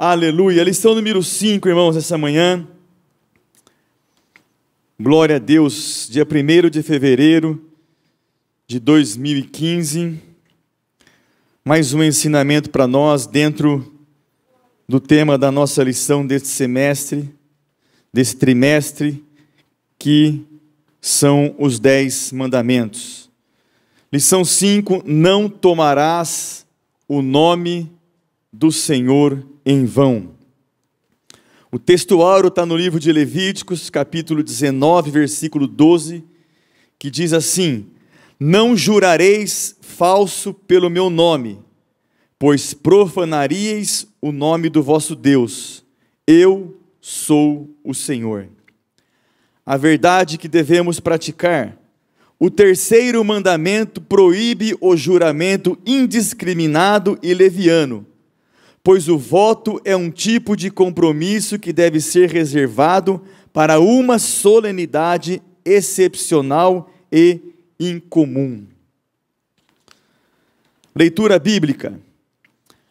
Aleluia. Lição número 5, irmãos, essa manhã. Glória a Deus. Dia 1º de fevereiro de 2015. Mais um ensinamento para nós dentro do tema da nossa lição deste semestre, desse trimestre, que são os 10 mandamentos. Lição 5, não tomarás o nome do Senhor em vão. O textuário está no livro de Levíticos, capítulo 19, versículo 12, que diz assim: não jurareis falso pelo meu nome, pois profanaríeis o nome do vosso Deus. Eu sou o Senhor. A verdade que devemos praticar. O terceiro mandamento proíbe o juramento indiscriminado e leviano, pois o voto é um tipo de compromisso que deve ser reservado para uma solenidade excepcional e incomum. Leitura bíblica.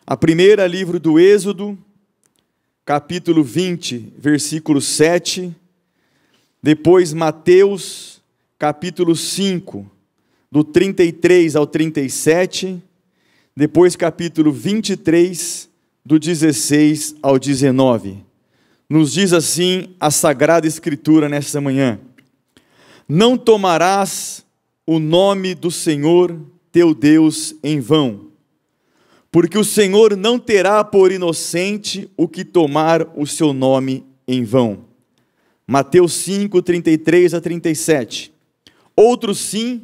A primeira, livro do Êxodo, capítulo 20, versículo 7. Depois, Mateus, capítulo 5, do 33 ao 37. Depois, capítulo 23, do 16 ao 19. Nos diz assim a Sagrada Escritura nesta manhã: não tomarás o nome do Senhor teu Deus em vão, porque o Senhor não terá por inocente o que tomar o seu nome em vão. Mateus 5, 33 a 37. Outro sim,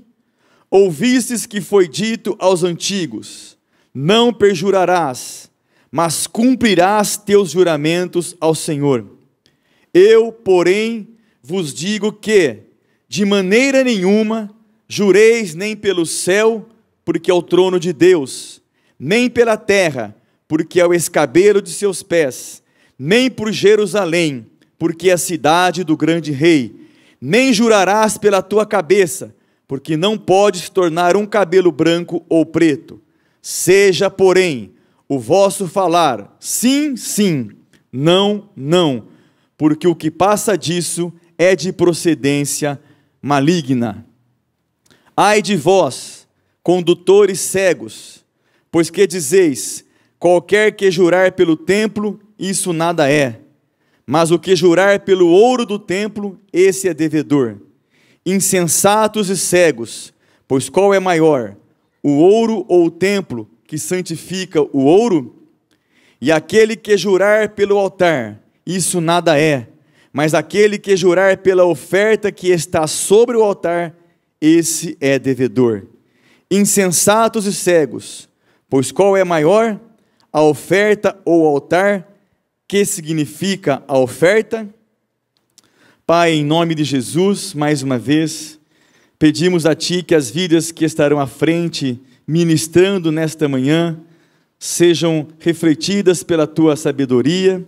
ouvistes que foi dito aos antigos: não perjurarás, mas cumprirás teus juramentos ao Senhor. Eu, porém, vos digo que, de maneira nenhuma, jureis nem pelo céu, porque é o trono de Deus, nem pela terra, porque é o escabelo de seus pés, nem por Jerusalém, porque é a cidade do grande rei, nem jurarás pela tua cabeça, porque não podes tornar um cabelo branco ou preto. Seja, porém, o vosso falar sim, sim, não, não, porque o que passa disso é de procedência maligna. Ai de vós, condutores cegos, pois que dizeis: qualquer que jurar pelo templo, isso nada é, mas o que jurar pelo ouro do templo, esse é devedor. Insensatos e cegos, pois qual é maior, o ouro ou o templo que santifica o ouro? E aquele que jurar pelo altar, isso nada é, mas aquele que jurar pela oferta que está sobre o altar, esse é devedor. Insensatos e cegos, pois qual é maior, a oferta ou o altar? Que significa a oferta? Pai, em nome de Jesus, mais uma vez, pedimos a Ti que as vidas que estarão à frente, ministrando nesta manhã, sejam refletidas pela Tua sabedoria,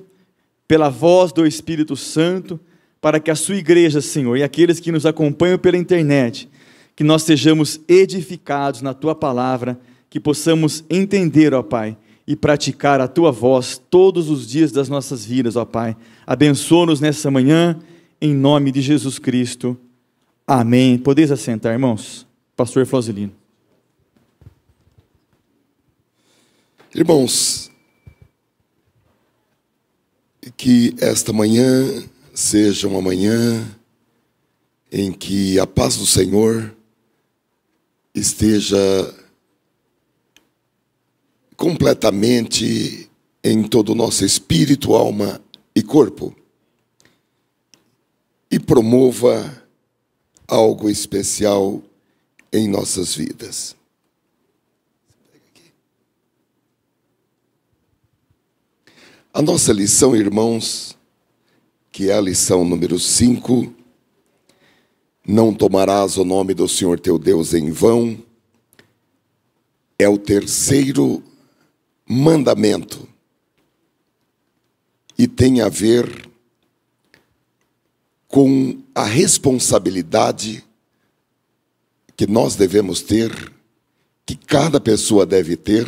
pela voz do Espírito Santo, para que a Sua igreja, Senhor, e aqueles que nos acompanham pela internet, que nós sejamos edificados na Tua palavra, que possamos entender, ó Pai, e praticar a Tua voz todos os dias das nossas vidas, ó Pai. Abençoa-nos nessa manhã, em nome de Jesus Cristo. Amém. Podeis assentar, irmãos. Pastor Flausilino. Irmãos, que esta manhã seja uma manhã em que a paz do Senhor esteja completamente em todo o nosso espírito, alma e corpo, e promova algo especial em nossas vidas. A nossa lição, irmãos, que é a lição número 5, não tomarás o nome do Senhor teu Deus em vão, é o terceiro mandamento e tem a ver com a responsabilidade que nós devemos ter, que cada pessoa deve ter,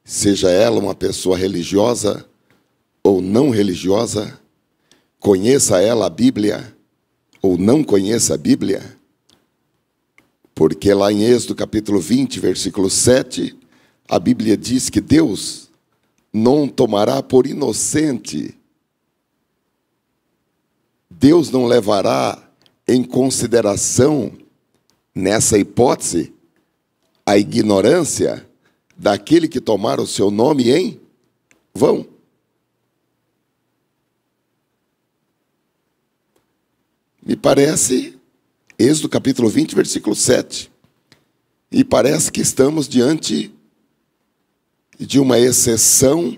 seja ela uma pessoa religiosa ou não religiosa, conheça ela a Bíblia ou não conheça a Bíblia, porque lá em Êxodo capítulo 20, versículo 7, a Bíblia diz que Deus não tomará por inocente, Deus não levará em consideração, nessa hipótese, a ignorância daquele que tomar o seu nome em vão. Me parece, Êxodo capítulo 20, versículo 7. E parece que estamos diante de uma exceção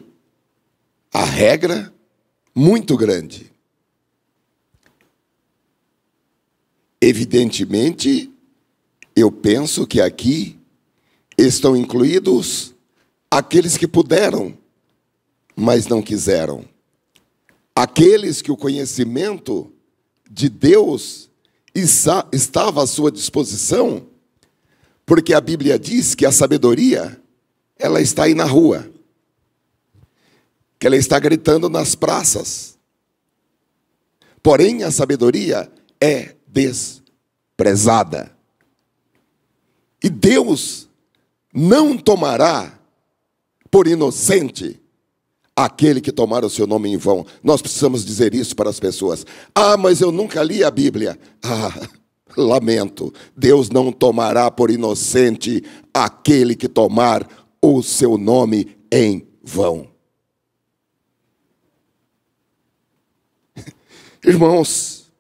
à regra muito grande. Evidentemente, eu penso que aqui estão incluídos aqueles que puderam, mas não quiseram. Aqueles que o conhecimento de Deus estava à sua disposição, porque a Bíblia diz que a sabedoria, ela está aí na rua, que ela está gritando nas praças. Porém, a sabedoria é desprezada. E Deus não tomará por inocente aquele que tomar o seu nome em vão. Nós precisamos dizer isso para as pessoas. Ah, mas eu nunca li a Bíblia. Ah, lamento. Deus não tomará por inocente aquele que tomar o seu nome em vão. Irmãos,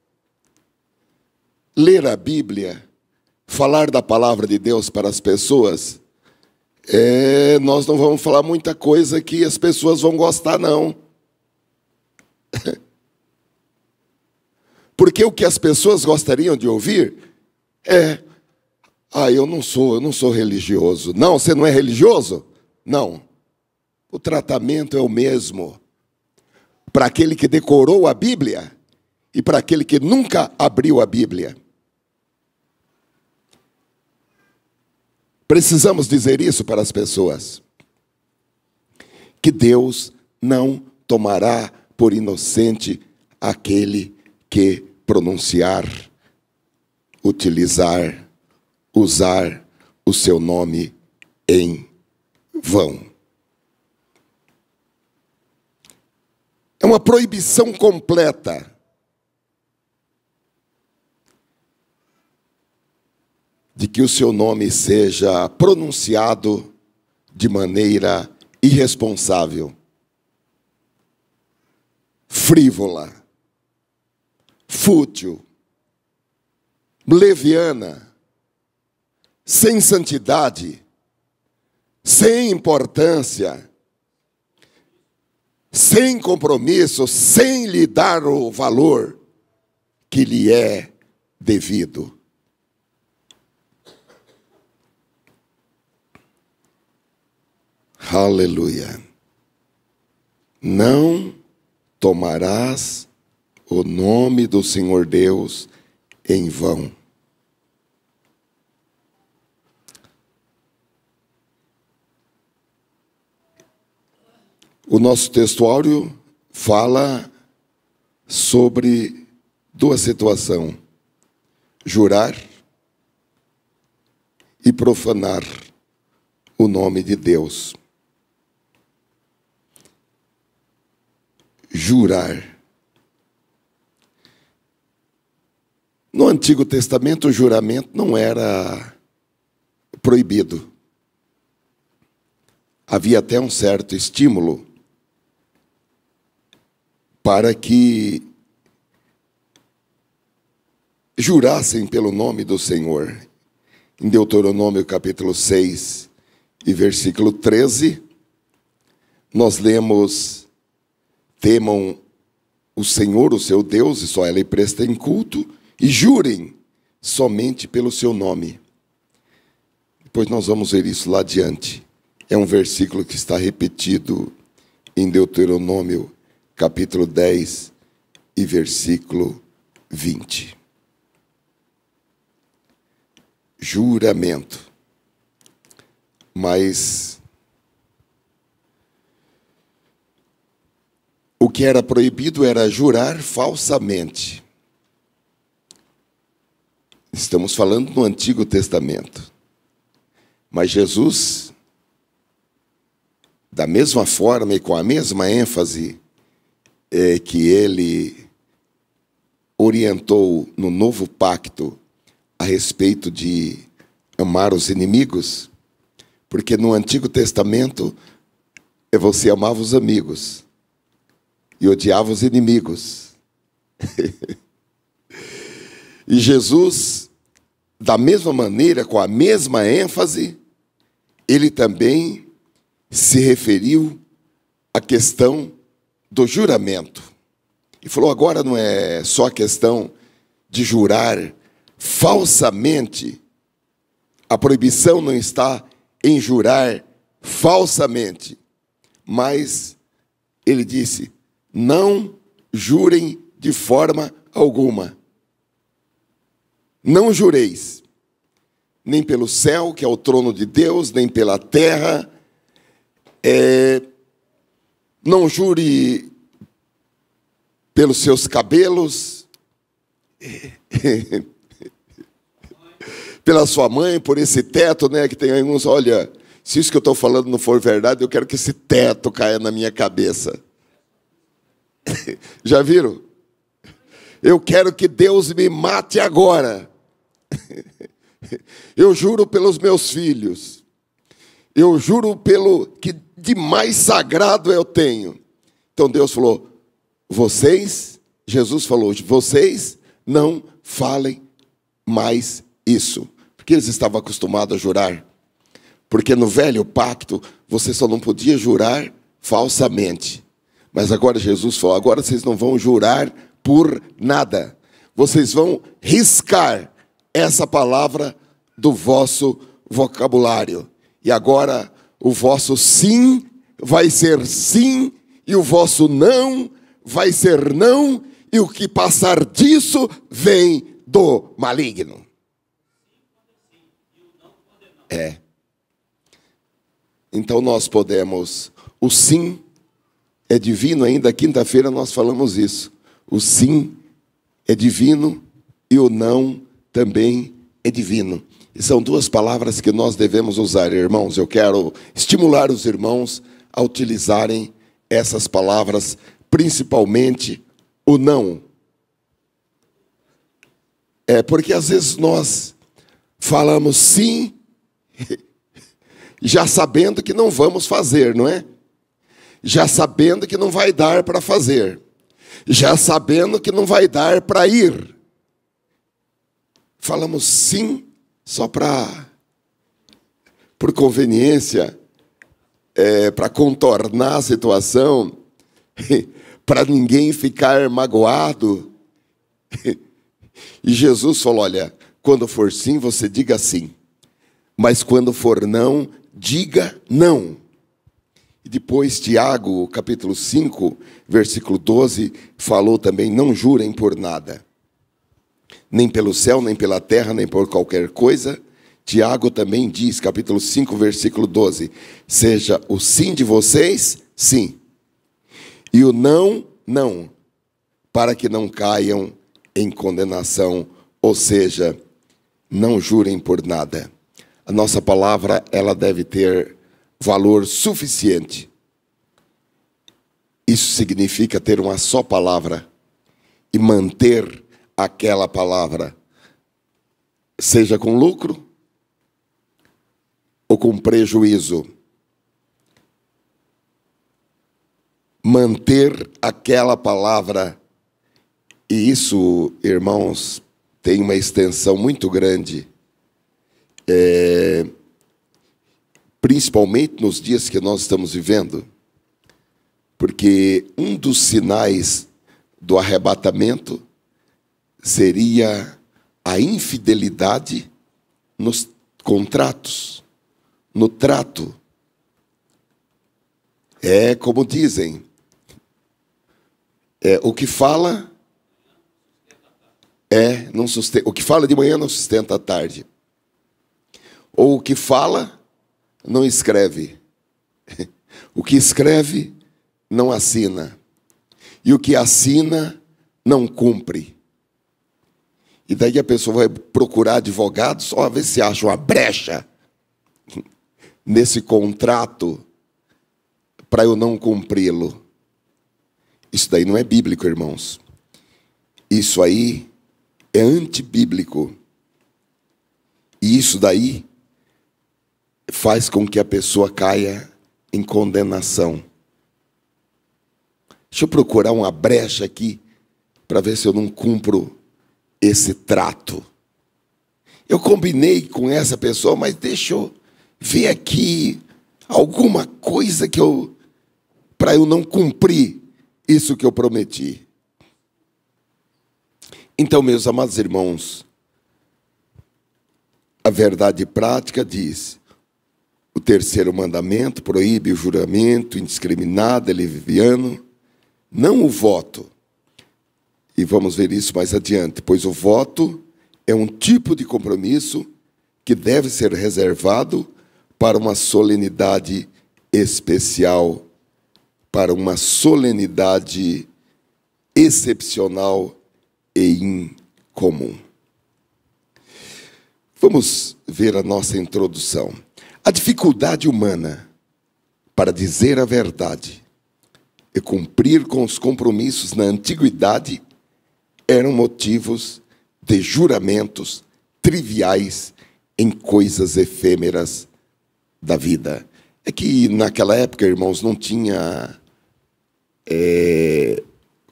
ler a Bíblia, falar da palavra de Deus para as pessoas, nós não vamos falar muita coisa que as pessoas vão gostar, não. Porque o que as pessoas gostariam de ouvir eu não sou religioso. Não, você não é religioso? Não. O tratamento é o mesmo para aquele que decorou a Bíblia e para aquele que nunca abriu a Bíblia. Precisamos dizer isso para as pessoas. Que Deus não tomará por inocente aquele que pronunciar, utilizar, usar o seu nome em vão. É uma proibição completa. De que o seu nome seja pronunciado de maneira irresponsável, frívola, fútil, leviana, sem santidade, sem importância, sem compromisso, sem lhe dar o valor que lhe é devido. Aleluia. Não tomarás o nome do Senhor Deus em vão. O nosso textuário fala sobre duas situações: jurar e profanar o nome de Deus. Jurar. No Antigo Testamento, o juramento não era proibido. Havia até um certo estímulo para que jurassem pelo nome do Senhor. Em Deuteronômio capítulo 6 e versículo 13, nós lemos: temam o Senhor, o seu Deus, e só a Ele prestem culto, e jurem somente pelo seu nome. Depois nós vamos ver isso lá adiante. É um versículo que está repetido em Deuteronômio, capítulo 10 e versículo 20. Juramento. Mas que era proibido era jurar falsamente. Estamos falando no Antigo Testamento. Mas Jesus, da mesma forma e com a mesma ênfase que ele orientou no Novo Pacto a respeito de amar os inimigos, porque no Antigo Testamento você amava os amigos e odiava os inimigos. E Jesus, da mesma maneira, com a mesma ênfase, ele também se referiu à questão do juramento. E falou, agora não é só a questão de jurar falsamente. A proibição não está em jurar falsamente. Mas ele disse, não jurem de forma alguma. Não jureis, nem pelo céu, que é o trono de Deus, nem pela terra. Não jure pelos seus cabelos, pela sua mãe, por esse teto, né, que tem alguns, olha, se isso que eu estou falando não for verdade, eu quero que esse teto caia na minha cabeça. Já viram? Eu quero que Deus me mate agora. Eu juro pelos meus filhos. Eu juro pelo que de mais sagrado eu tenho. Então Deus falou, Jesus falou, vocês não falem mais isso. Porque eles estavam acostumados a jurar. Porque no velho pacto, você só não podia jurar falsamente. Mas agora Jesus falou, agora vocês não vão jurar por nada. Vocês vão riscar essa palavra do vosso vocabulário. E agora o vosso sim vai ser sim, e o vosso não vai ser não, e o que passar disso vem do maligno. Então nós podemos, o sim é divino, ainda quinta-feira nós falamos isso. O sim é divino e o não também é divino. E são duas palavras que nós devemos usar, irmãos. Eu quero estimular os irmãos a utilizarem essas palavras, principalmente o não. Porque às vezes nós falamos sim, já sabendo que não vamos fazer, não é? Já sabendo que não vai dar para fazer. Já sabendo que não vai dar para ir. Falamos sim só por conveniência, para contornar a situação, para ninguém ficar magoado. E Jesus falou, olha, quando for sim, você diga sim. Mas quando for não, diga não. E depois Tiago, capítulo 5, versículo 12, falou também, não jurem por nada. Nem pelo céu, nem pela terra, nem por qualquer coisa. Tiago também diz, capítulo 5, versículo 12, seja o sim de vocês, sim. E o não, não. Para que não caiam em condenação, ou seja, não jurem por nada. A nossa palavra, ela deve ter valor suficiente. Isso significa ter uma só palavra e manter aquela palavra, seja com lucro ou com prejuízo. Manter aquela palavra, e isso, irmãos, tem uma extensão muito grande, principalmente nos dias que nós estamos vivendo, porque um dos sinais do arrebatamento seria a infidelidade nos contratos, no trato. É como dizem, o que fala não sustenta, o que fala de manhã não sustenta à tarde. Ou o que fala não escreve. O que escreve não assina. e o que assina não cumpre. E daí a pessoa vai procurar advogado só a ver se acha uma brecha nesse contrato para eu não cumpri-lo. Isso daí não é bíblico, irmãos. Isso aí é antibíblico. E isso daí faz com que a pessoa caia em condenação. Deixa eu procurar uma brecha aqui para ver se eu não cumpro esse trato. Eu combinei com essa pessoa, mas deixa eu ver aqui alguma coisa para eu não cumprir isso que eu prometi. Então, meus amados irmãos, a verdade prática diz: o terceiro mandamento proíbe o juramento indiscriminado, leviano, não o voto. E vamos ver isso mais adiante, pois o voto é um tipo de compromisso que deve ser reservado para uma solenidade especial, para uma solenidade excepcional e incomum. Vamos ver a nossa introdução. A dificuldade humana para dizer a verdade e cumprir com os compromissos na antiguidade eram motivos de juramentos triviais em coisas efêmeras da vida. É que naquela época, irmãos, não tinha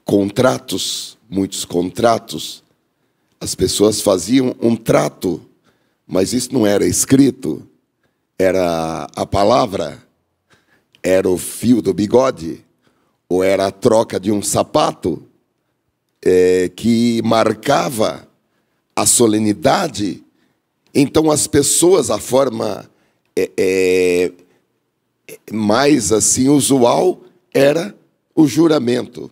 contratos, muitos contratos. As pessoas faziam um trato, mas isso não era escrito, era a palavra, era o fio do bigode, ou era a troca de um sapato, que marcava a solenidade. Então as pessoas, a forma mais assim usual era o juramento.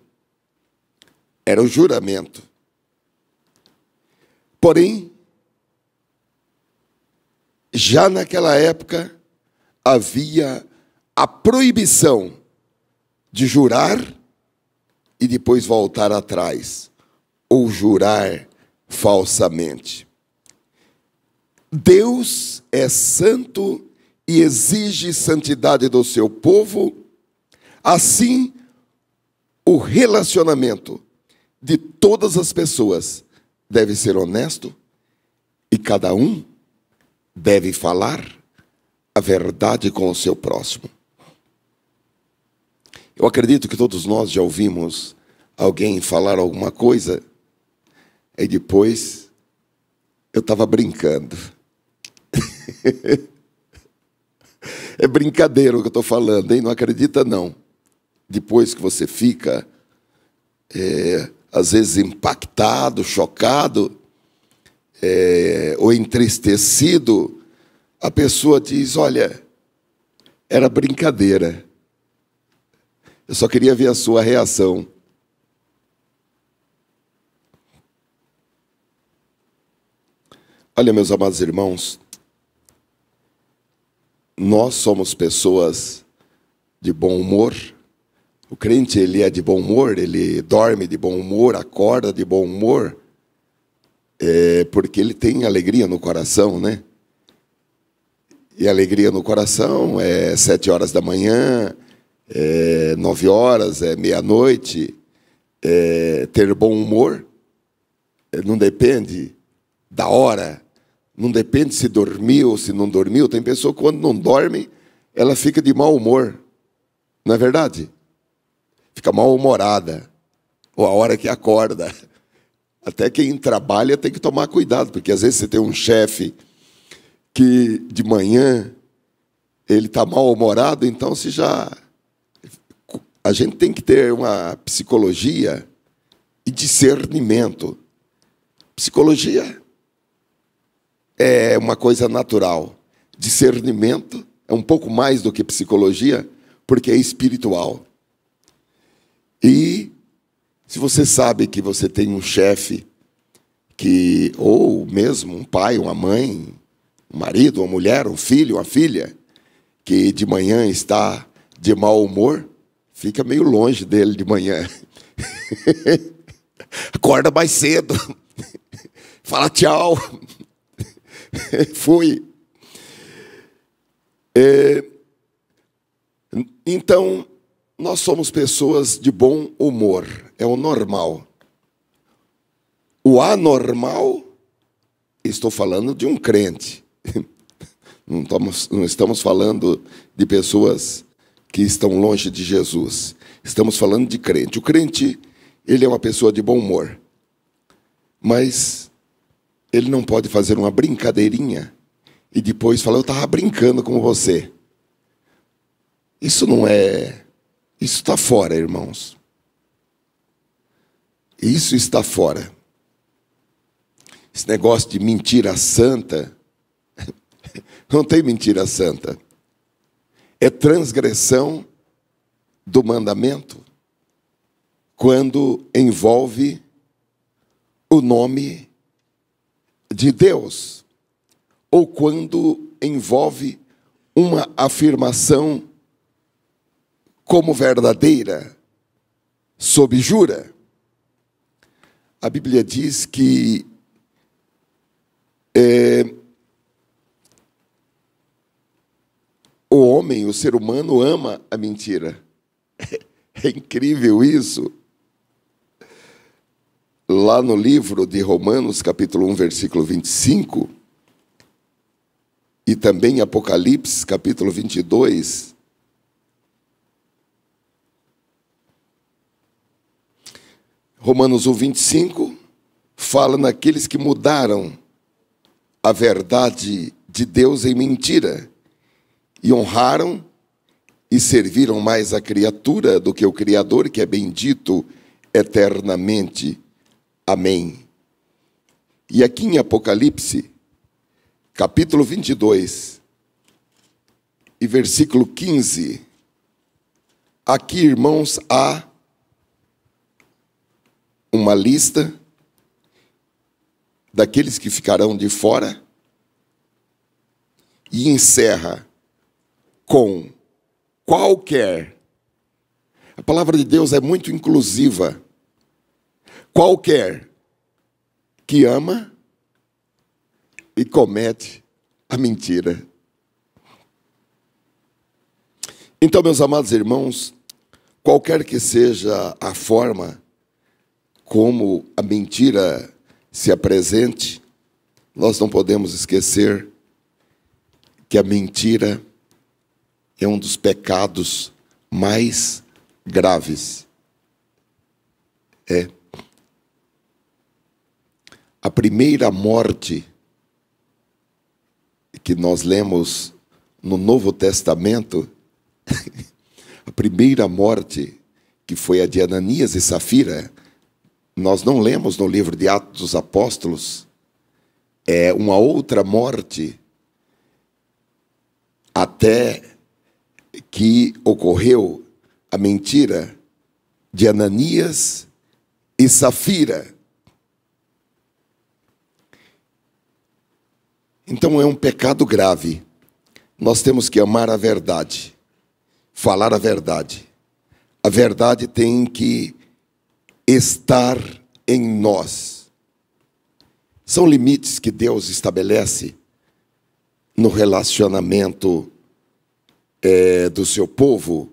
Era o juramento. Porém, já naquela época havia a proibição de jurar e depois voltar atrás, ou jurar falsamente. Deus é santo e exige santidade do seu povo, assim o relacionamento de todas as pessoas deve ser honesto e cada um deve falar a verdade com o seu próximo. Eu acredito que todos nós já ouvimos alguém falar alguma coisa e depois eu estava brincando. É brincadeira o que eu estou falando, hein? Não acredita, não. Depois que você fica, às vezes, impactado, chocado, ou entristecido, a pessoa diz: olha, era brincadeira. Eu só queria ver a sua reação. Olha, meus amados irmãos, nós somos pessoas de bom humor. O crente, ele é de bom humor, ele dorme de bom humor, acorda de bom humor, porque ele tem alegria no coração, né? E alegria no coração é 7 horas da manhã, 9 horas, meia-noite. Ter bom humor não depende da hora, não depende se dormiu ou se não dormiu. Tem pessoa que quando não dorme, ela fica de mau humor, não é verdade? Fica mal-humorada, ou a hora que acorda. Até quem trabalha tem que tomar cuidado, porque às vezes você tem um chefe que de manhã ele está mal-humorado, então a gente tem que ter uma psicologia e discernimento. Psicologia é uma coisa natural. Discernimento é um pouco mais do que psicologia, porque é espiritual. E se você sabe que você tem um chefe, ou mesmo um pai, uma mãe, um marido, uma mulher, um filho, uma filha, que de manhã está de mau humor, fica meio longe dele de manhã. Acorda mais cedo. Fala tchau. Fui. Então, nós somos pessoas de bom humor. É o normal. O anormal, estou falando de um crente. Não estamos falando de pessoas que estão longe de Jesus. Estamos falando de crente. O crente, ele é uma pessoa de bom humor. Mas ele não pode fazer uma brincadeirinha e depois falar, eu estava brincando com você. Isso não é... Isso está fora, irmãos. Isso está fora. Esse negócio de mentira santa, não tem mentira santa. É transgressão do mandamento quando envolve o nome de Deus, ou quando envolve uma afirmação como verdadeira, sob jura. A Bíblia diz que o homem, o ser humano, ama a mentira. É incrível isso. Lá no livro de Romanos, capítulo 1, versículo 25, e também em Apocalipse, capítulo 22, Romanos 1, 25, fala naqueles que mudaram a verdade de Deus em mentira, e honraram e serviram mais a criatura do que o Criador, que é bendito eternamente. Amém. E aqui em Apocalipse, capítulo 22, e versículo 15, aqui, irmãos, há uma lista daqueles que ficarão de fora e encerra com qualquer. A palavra de Deus é muito inclusiva. Qualquer que ama e comete a mentira. Então, meus amados irmãos, qualquer que seja a forma como a mentira se apresente, nós não podemos esquecer que a mentira é um dos pecados mais graves. A primeira morte que nós lemos no Novo Testamento, a primeira morte, que foi a de Ananias e Safira, nós não lemos no livro de Atos dos Apóstolos. É uma outra morte, até que ocorreu a mentira de Ananias e Safira. Então é um pecado grave. Nós temos que amar a verdade, falar a verdade. A verdade tem que estar em nós. São limites que Deus estabelece no relacionamento do seu povo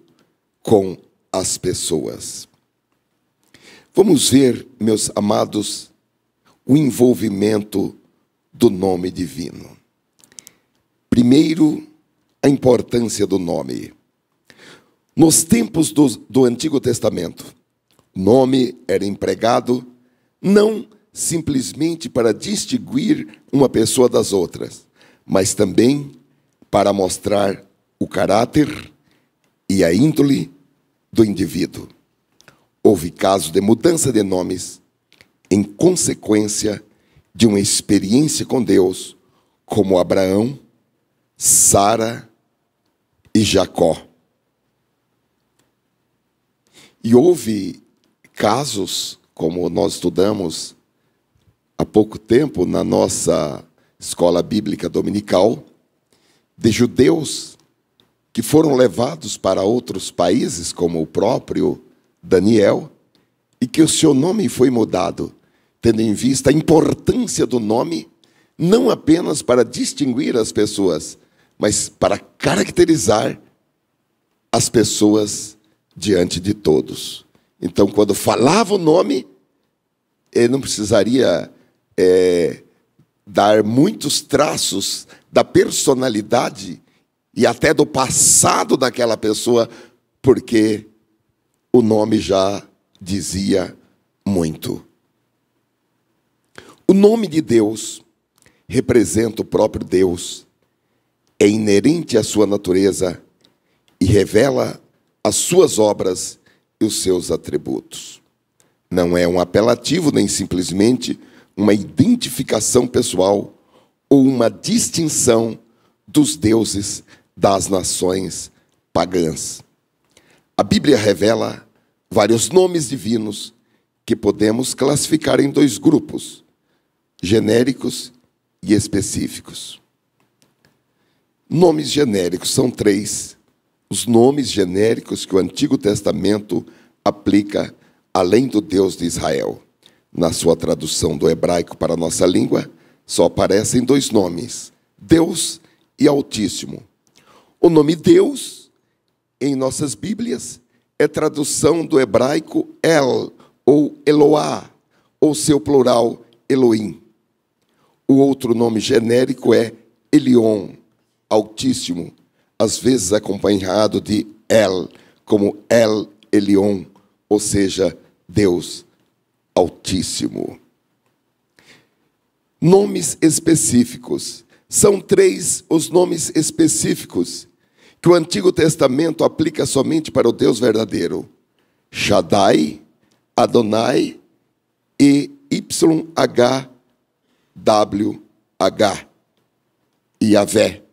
com as pessoas. Vamos ver, meus amados, o envolvimento do nome divino. Primeiro, a importância do nome. Nos tempos do Antigo Testamento, o nome era empregado não simplesmente para distinguir uma pessoa das outras, mas também para mostrar o caráter e a índole do indivíduo. Houve casos de mudança de nomes em consequência de uma experiência com Deus, como Abraão, Sara e Jacó. E houve casos, como nós estudamos há pouco tempo na nossa escola bíblica dominical, de judeus que foram levados para outros países, como o próprio Daniel, e que o seu nome foi mudado, tendo em vista a importância do nome, não apenas para distinguir as pessoas, mas para caracterizar as pessoas diante de todos. Então, quando falava o nome, ele não precisaria dar muitos traços da personalidade e até do passado daquela pessoa, porque o nome já dizia muito. O nome de Deus representa o próprio Deus, é inerente à sua natureza e revela as suas obras e os seus atributos. Não é um apelativo, nem simplesmente uma identificação pessoal ou uma distinção dos deuses das nações pagãs. A Bíblia revela vários nomes divinos que podemos classificar em dois grupos, genéricos e específicos. Nomes genéricos são três. Os nomes genéricos que o Antigo Testamento aplica além do Deus de Israel. Na sua tradução do hebraico para a nossa língua, só aparecem dois nomes, Deus e Altíssimo. O nome Deus, em nossas Bíblias, é tradução do hebraico El, ou Eloá, ou seu plural, Elohim. O outro nome genérico é Elion, Altíssimo, às vezes acompanhado de El, como El Elion, ou seja, Deus Altíssimo. Nomes específicos. São três os nomes específicos que o Antigo Testamento aplica somente para o Deus verdadeiro: Shaddai, Adonai e YHWH, Yahvé,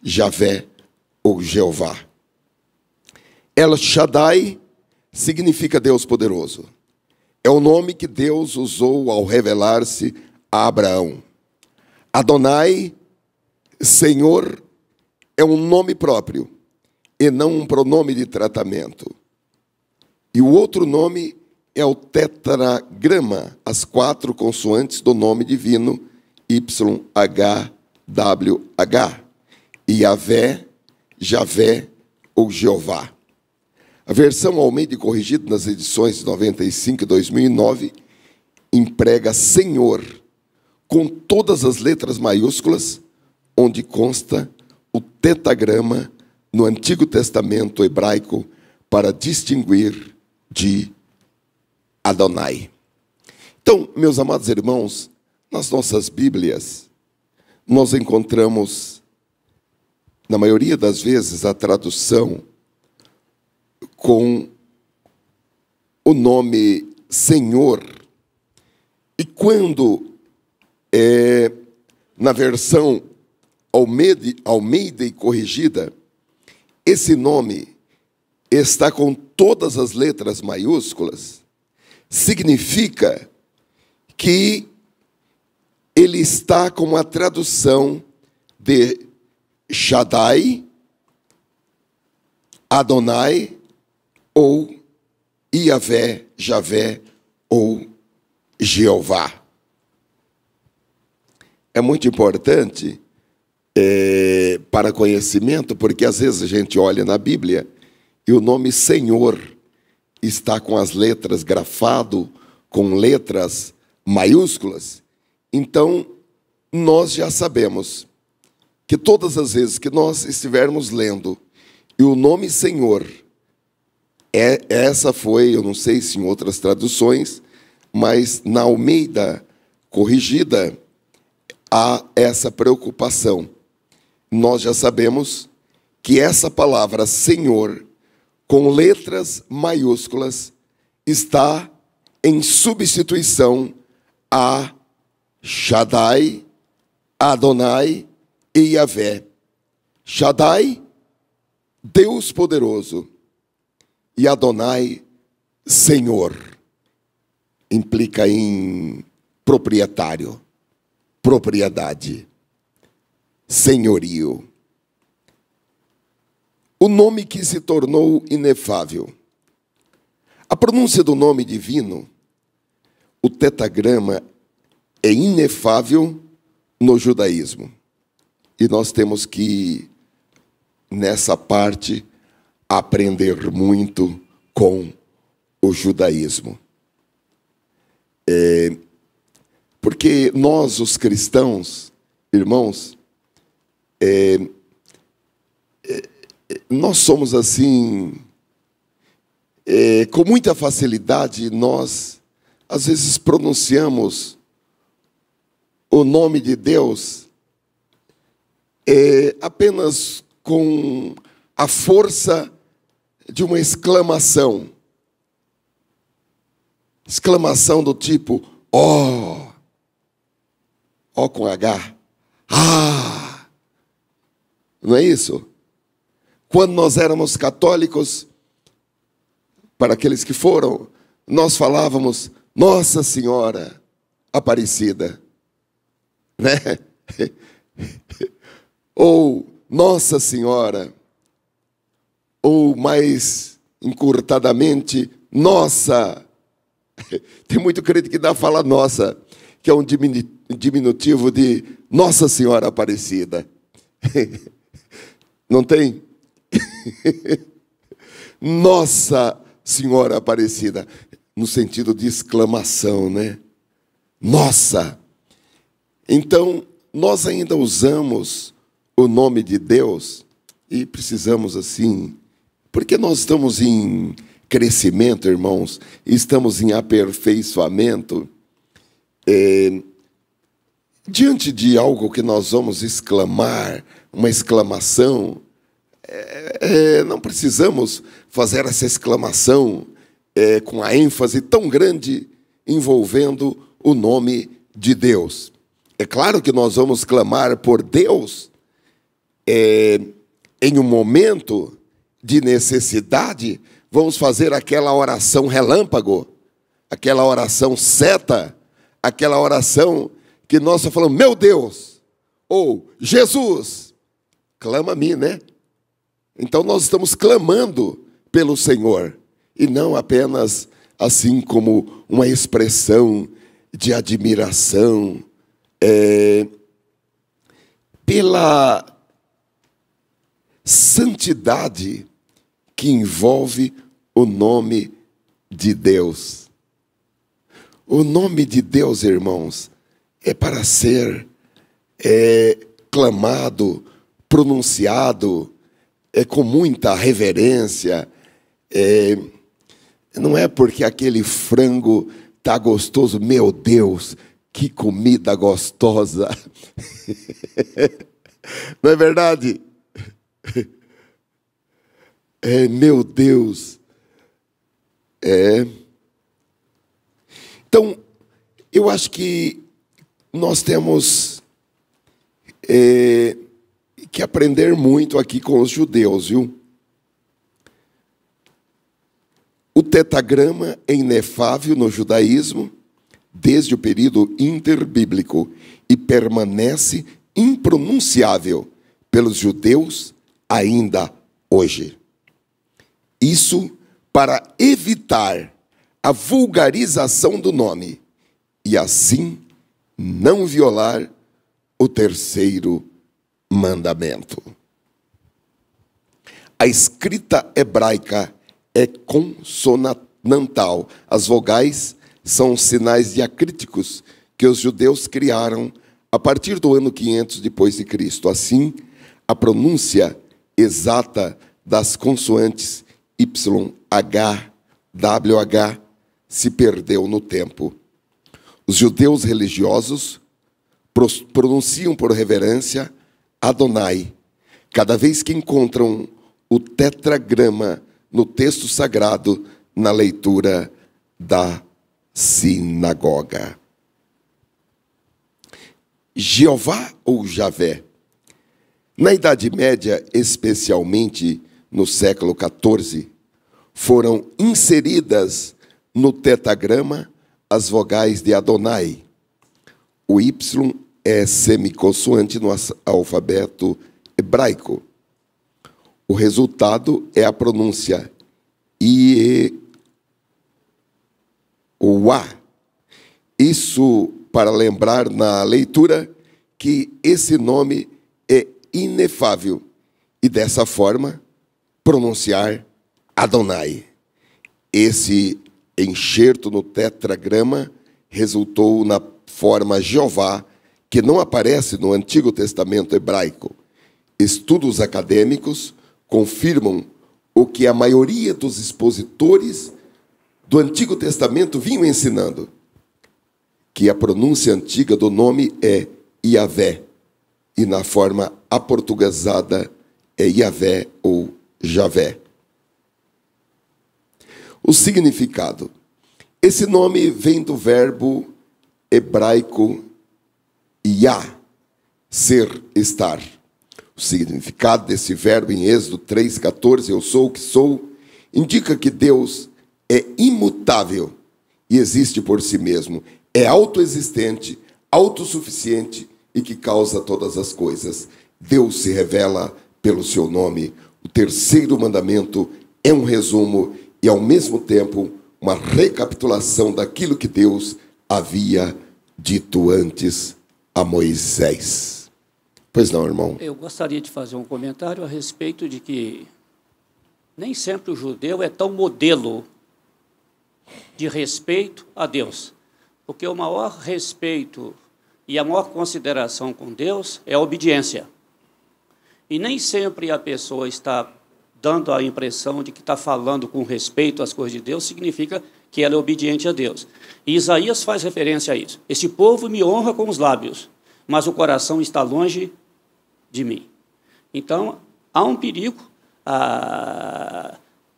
Javé ou Jeová. El Shaddai significa Deus poderoso. É o nome que Deus usou ao revelar-se a Abraão. Adonai, Senhor, é um nome próprio e não um pronome de tratamento. E o outro nome é o tetragrama, as quatro consoantes do nome divino, YHWH, Yahvé, Javé ou Jeová. A versão Almeida corrigida nas edições de 95 e 2009 emprega Senhor com todas as letras maiúsculas, onde consta o tetragrama no Antigo Testamento hebraico para distinguir de Adonai. Então, meus amados irmãos, nas nossas Bíblias, nós encontramos, na maioria das vezes, a tradução com o nome Senhor. E quando, na versão Almeida e corrigida, esse nome está com todas as letras maiúsculas, significa que ele está com a tradução de Shaddai, Adonai ou Yahvé, Javé ou Jeová. É muito importante para conhecimento, porque às vezes a gente olha na Bíblia e o nome Senhor está com as letras grafado, com letras maiúsculas. Então, nós já sabemos que todas as vezes que nós estivermos lendo e o nome Senhor, essa foi, eu não sei se em outras traduções, mas na Almeida corrigida há essa preocupação. Nós já sabemos que essa palavra Senhor, com letras maiúsculas, está em substituição a Shaddai, Adonai e Yahvé. Shaddai, Deus poderoso, e Adonai, Senhor, implica em proprietário, propriedade, senhorio. O nome que se tornou inefável. A pronúncia do nome divino o tetragrama é inefável no judaísmo. E nós temos que, nessa parte, aprender muito com o judaísmo. Porque nós, os cristãos, irmãos, nós somos assim, com muita facilidade, nós, às vezes, pronunciamos o nome de Deus apenas com a força de uma exclamação. Exclamação do tipo, ó com H, não é isso? Quando nós éramos católicos, para aqueles que foram, nós falávamos, Nossa Senhora Aparecida, né? Ou Nossa Senhora, ou mais encurtadamente, Nossa. Tem muito crente que dá fala nossa, que é um diminutivo de Nossa Senhora Aparecida. Não tem? Nossa Senhora Aparecida, no sentido de exclamação, né? Nossa! Então, nós ainda usamos o nome de Deus e precisamos assim, porque nós estamos em crescimento, irmãos, estamos em aperfeiçoamento, diante de algo que nós vamos exclamar, uma exclamação, não precisamos fazer essa exclamação com a ênfase tão grande envolvendo o nome de Deus. É claro que nós vamos clamar por Deus em um momento de necessidade. Vamos fazer aquela oração relâmpago, aquela oração seta, aquela oração que nós só falamos, meu Deus, ou Jesus, clama a mim, né? Então nós estamos clamando pelo Senhor, e não apenas assim como uma expressão de admiração, pela santidade que envolve o nome de Deus. O nome de Deus, irmãos, é para ser clamado, pronunciado, com muita reverência. Não é porque aquele frango está gostoso, meu Deus, que comida gostosa. Não é verdade? Meu Deus. Então, eu acho que nós temos que aprender muito aqui com os judeus, viu? O tetragrama é inefável no judaísmo desde o período interbíblico e permanece impronunciável pelos judeus ainda hoje. Isso para evitar a vulgarização do nome e assim não violar o terceiro mandamento. A escrita hebraica é consonantal. As vogais são sinais diacríticos que os judeus criaram a partir do ano 500 depois de Cristo. Assim, a pronúncia exata das consoantes Y, H, WH se perdeu no tempo. Os judeus religiosos pronunciam por reverência Adonai cada vez que encontram o tetragrama no texto sagrado na leitura da sinagoga. Jeová ou Javé. Na Idade Média, especialmente no século XIV, foram inseridas no tetragrama as vogais de Adonai. O Y é semiconsoante no alfabeto hebraico. O resultado é a pronúncia Ieua. Isso para lembrar na leitura que esse nome é inefável e dessa forma pronunciar Adonai. Esse enxerto no tetragrama resultou na forma Jeová, que não aparece no Antigo Testamento hebraico. Estudos acadêmicos confirmam o que a maioria dos expositores do Antigo Testamento vinham ensinando, que a pronúncia antiga do nome é Iavé, e na forma aportuguesada é Iavé ou Javé. O significado. Esse nome vem do verbo hebraico Yah, ser, estar. O significado desse verbo em Êxodo 3,14, eu sou o que sou, indica que Deus é imutável e existe por si mesmo. É autoexistente, autossuficiente e que causa todas as coisas. Deus se revela pelo seu nome. O terceiro mandamento é um resumo e, ao mesmo tempo, uma recapitulação daquilo que Deus havia dito antes a Moisés. Pois não, irmão? Eu gostaria de fazer um comentário a respeito de que nem sempre o judeu é tão modelo de respeito a Deus, porque o maior respeito e a maior consideração com Deus é a obediência. E nem sempre a pessoa está dando a impressão de que está falando com respeito às coisas de Deus, significa que ela é obediente a Deus. E Isaías faz referência a isso. Este povo me honra com os lábios, mas o coração está longe de mim. Então, há um perigo,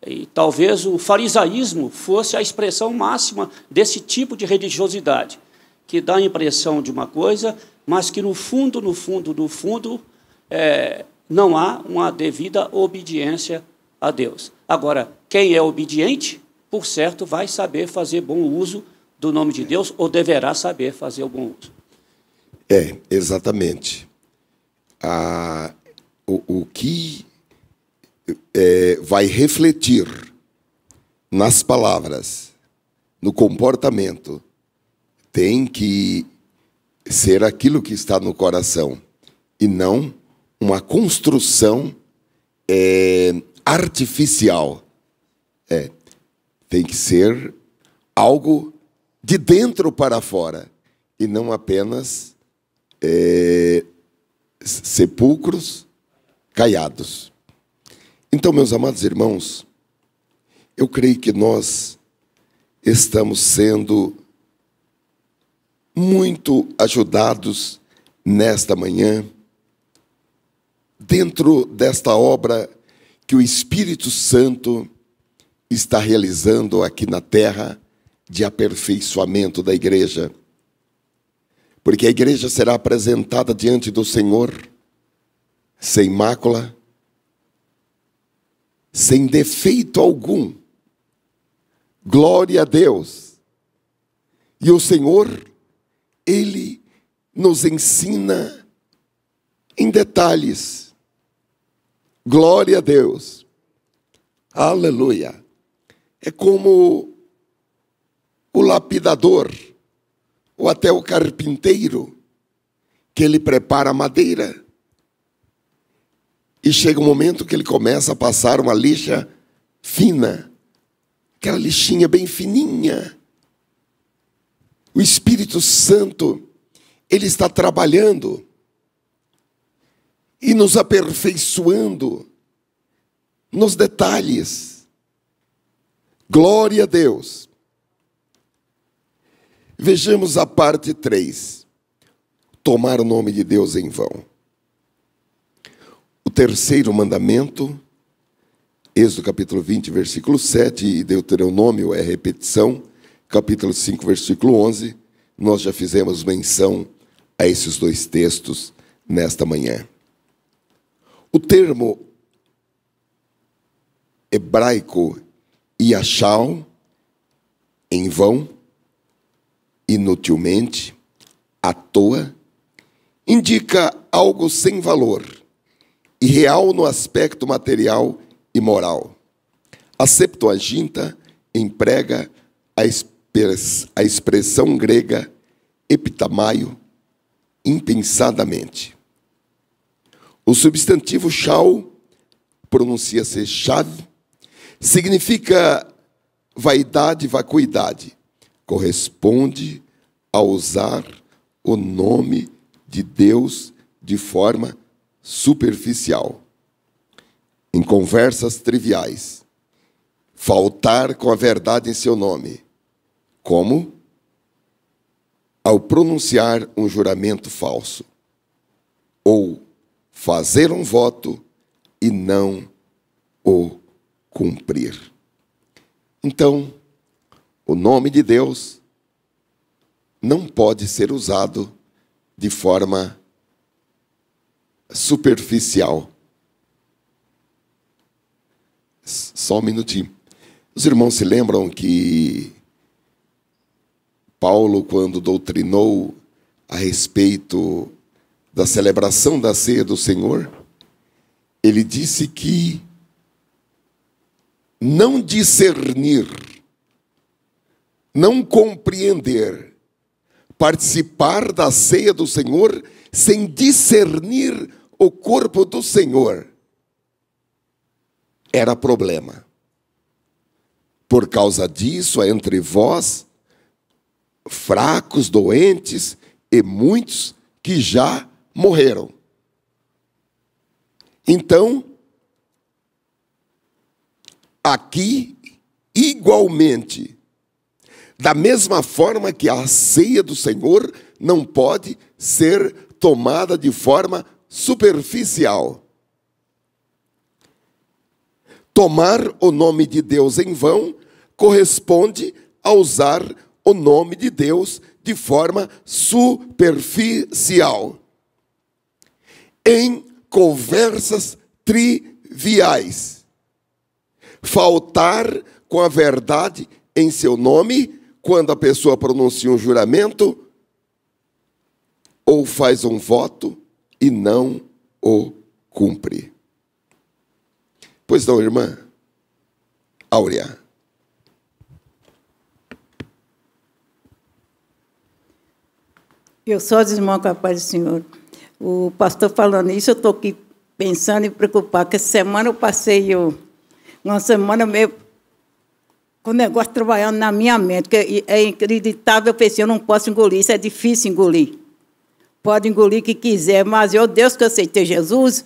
e talvez o farisaísmo fosse a expressão máxima desse tipo de religiosidade, que dá a impressão de uma coisa, mas que no fundo, não há uma devida obediência a Deus. Agora, quem é obediente, por certo, vai saber fazer bom uso do nome de Deus, ou deverá saber fazer o bom uso. Exatamente. O que vai refletir nas palavras, no comportamento, tem que ser aquilo que está no coração, e não uma construção artificial. Tem que ser algo de dentro para fora, e não apenas sepulcros caiados. Então, meus amados irmãos, eu creio que nós estamos sendo muito ajudados nesta manhã, dentro desta obra que o Espírito Santo está realizando aqui na terra, de aperfeiçoamento da igreja. Porque a igreja será apresentada diante do Senhor sem mácula, sem defeito algum. Glória a Deus. E o Senhor, Ele nos ensina em detalhes. Glória a Deus. Aleluia. É como o lapidador, ou até o carpinteiro, que ele prepara a madeira. E chega um momento que ele começa a passar uma lixa fina, aquela lixinha bem fininha. O Espírito Santo, ele está trabalhando e nos aperfeiçoando nos detalhes. Glória a Deus. Vejamos a parte 3. Tomar o nome de Deus em vão. O terceiro mandamento, Êxodo capítulo 20, versículo 7, e Deuteronômio é repetição, capítulo 5, versículo 11. Nós já fizemos menção a esses dois textos nesta manhã. O termo hebraico Yashal, em vão, inutilmente, à toa, indica algo sem valor, irreal no aspecto material e moral. A Septuaginta emprega a a expressão grega epitamaio, impensadamente. O substantivo shau, pronuncia-se chave, significa vaidade, vacuidade. Corresponde a usar o nome de Deus de forma superficial, em conversas triviais. Faltar com a verdade em seu nome, como ao pronunciar um juramento falso, ou fazer um voto e não o cumprir. Então, o nome de Deus não pode ser usado de forma superficial. Só um minutinho. Os irmãos se lembram que Paulo, quando doutrinou a respeito da celebração da ceia do Senhor, ele disse que não discernir, não compreender, participar da ceia do Senhor sem discernir o corpo do Senhor era problema. Por causa disso, há entre vós fracos, doentes e muitos que já morreram. Então, aqui, igualmente, da mesma forma que a ceia do Senhor não pode ser tomada de forma superficial. Tomar o nome de Deus em vão corresponde a usar o nome de Deus de forma superficial. Em conversas triviais. Faltar com a verdade em seu nome, quando a pessoa pronuncia um juramento, ou faz um voto e não o cumpre. Pois não, irmã Áurea. Eu só desmão com a paz do Senhor. O pastor falando isso, eu estou aqui pensando e preocupado, que essa semana eu passei uma semana meio com o negócio trabalhando na minha mente, que é inacreditável, eu pensei, eu não posso engolir, isso é difícil engolir. Pode engolir o que quiser, mas eu, Deus que eu aceitei Jesus,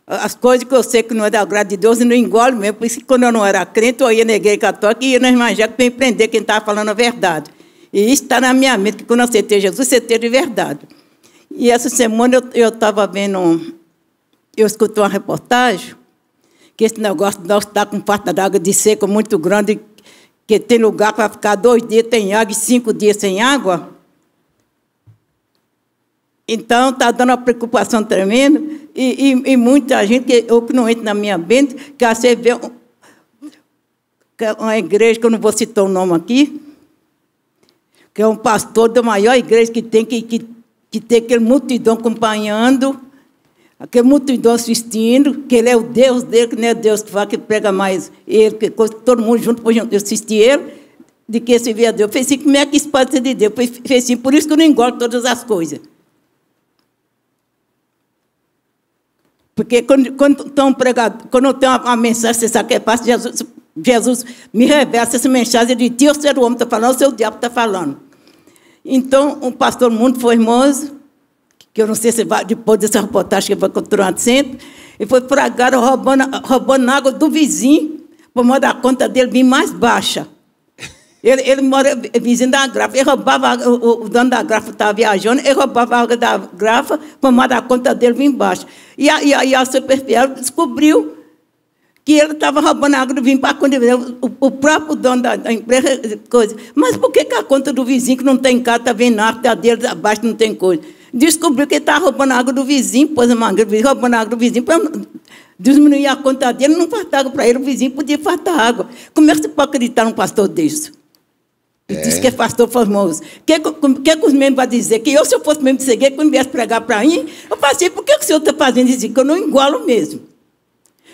as coisas que eu sei que não é da graça de Deus, eu não engolo mesmo. Por isso que quando eu não era crente, eu ia na igreja católica e ia na evangélica para empreender quem estava falando a verdade. E isso está na minha mente, que quando eu aceitei Jesus, aceitei de verdade. E essa semana eu estava vendo, eu escutei uma reportagem, que esse negócio de nós estar com falta d'água de seca muito grande, que tem lugar para ficar 2 dias sem água e 5 dias sem água. Então, está dando uma preocupação tremenda, e muita gente, que não entra na minha mente, que você vê uma igreja, que eu não vou citar o nome aqui, que é um pastor da maior igreja que tem, que tem aquele multidão acompanhando, aquele multidão assistindo, que ele é o Deus dele, que não é Deus que fala, que prega mais ele, que todo mundo junto para assistir ele, de que esse via Deus. Eu falei assim, como é que isso pode ser de Deus? Eu falei assim, por isso que eu não engordo todas as coisas. Porque quando tem uma mensagem, você sabe que é fácil, Jesus me revela essa mensagem de ti, ou ser o homem está falando, ou ser o diabo está falando. Então, um pastor muito formoso, que eu não sei se vai, depois dessa reportagem que vai continuar sempre, ele foi fragado roubando água do vizinho, para mandar a conta dele vir mais baixa. Ele mora vizinho da Grafa, ele roubava, o dono da Grafa estava viajando, ele roubava a água da Grafa para mandar a conta dele vir embaixo. E a Superfiel descobriu que ele estava roubando a água do vinho para a conta dele, o próprio dono da empresa, coisa. Mas por que a conta do vizinho que não tem casa, está vendo a água dele abaixo, não tem coisa? Descobriu que ele estava roubando a água do vizinho, pôs a mangueira do vizinho, roubando a água do vizinho para diminuir a conta dele, não faltava água para ele, o vizinho podia faltar água. Como é que você pode acreditar num pastor desse? Ele disse que é pastor famoso. O que os membros vão dizer? Que se eu fosse membro de segredo, quando viesse pregar para mim, eu falei, por que o senhor está fazendo isso? Que eu não engolo mesmo.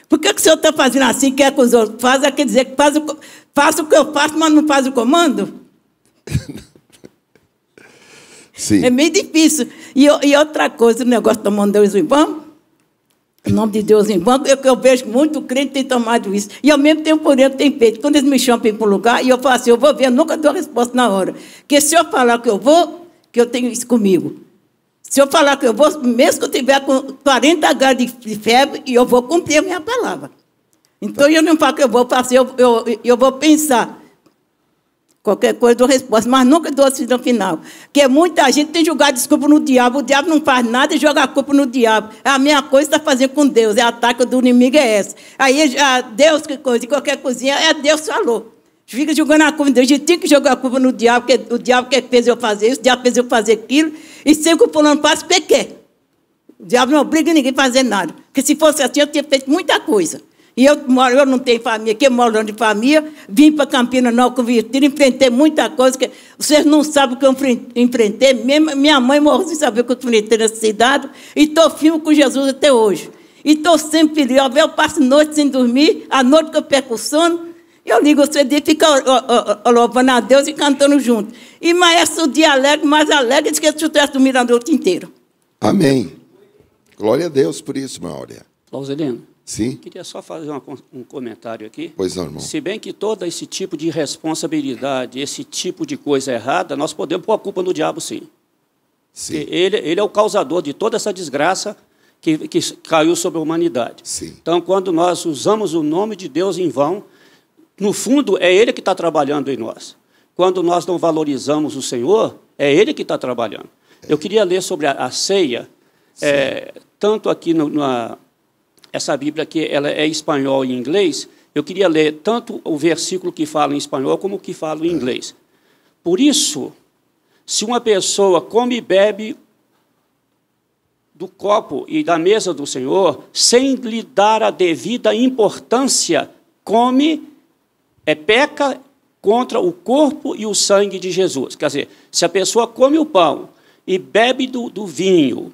Por que o senhor está fazendo assim, quer que os outros façam? Quer dizer que faça o que eu faço, mas não faz o comando? Sim. É meio difícil. E outra coisa, o negócio da mão de Deus em vão, em nome de Deus em vão, eu vejo muito crente tem tomado isso. E ao mesmo tempo, por exemplo, tem feito. Quando eles me chamam para ir para um lugar, e eu falo assim, eu vou ver, eu nunca dou a resposta na hora. Porque se eu falar que eu vou, que eu tenho isso comigo. Se eu falar que eu vou, mesmo que eu tiver com 40 graus de febre, e eu vou cumprir a minha palavra. Então, eu não falo que eu vou fazer, eu vou pensar. Qualquer coisa eu dou resposta, mas nunca dou assim no final. Porque muita gente tem jogado desculpa no diabo. O diabo não faz nada e joga a culpa no diabo. A minha coisa está fazendo com Deus. A ataque do inimigo é essa. Aí, Deus, que coisa, qualquer coisinha, Deus falou. Fica jogando a culpa em Deus. A gente tem que jogar a culpa no diabo, porque o diabo que fez eu fazer isso, o diabo fez eu fazer aquilo. E sempre que o fulano faz, pequei. O diabo não obriga ninguém a fazer nada. Porque se fosse assim, eu tinha feito muita coisa. E eu não tenho família aqui, eu moro longe de família, vim para Campinas Nova convertida, enfrentei muita coisa, que vocês não sabem o que eu enfrentei, minha mãe morreu sem saber o que eu enfrentei nessa cidade, e estou firme com Jesus até hoje. E estou sempre feliz, eu passo noite sem dormir, a noite que eu perco o sono, eu ligo o CD, fica louvando a Deus e cantando junto. E maestro, o dia alegre, mais alegre, esquece que eu estivesse dormindo a noite inteira. Amém. Glória a Deus por isso, Maura. Lauselino. Sim. Queria só fazer um comentário aqui. Pois não, irmão. Se bem que todo esse tipo de responsabilidade, esse tipo de coisa errada, nós podemos pôr a culpa no diabo, sim. Sim. Ele é o causador de toda essa desgraça que caiu sobre a humanidade. Sim. Então, quando nós usamos o nome de Deus em vão, no fundo, é Ele que está trabalhando em nós. Quando nós não valorizamos o Senhor, é Ele que está trabalhando. Eu queria ler sobre a ceia, tanto aqui essa Bíblia aqui, ela é em espanhol e em inglês, eu queria ler tanto o versículo que fala em espanhol como o que fala em inglês. Por isso, se uma pessoa come e bebe do copo e da mesa do Senhor, sem lhe dar a devida importância, peca contra o corpo e o sangue de Jesus. Quer dizer, se a pessoa come o pão e bebe do vinho,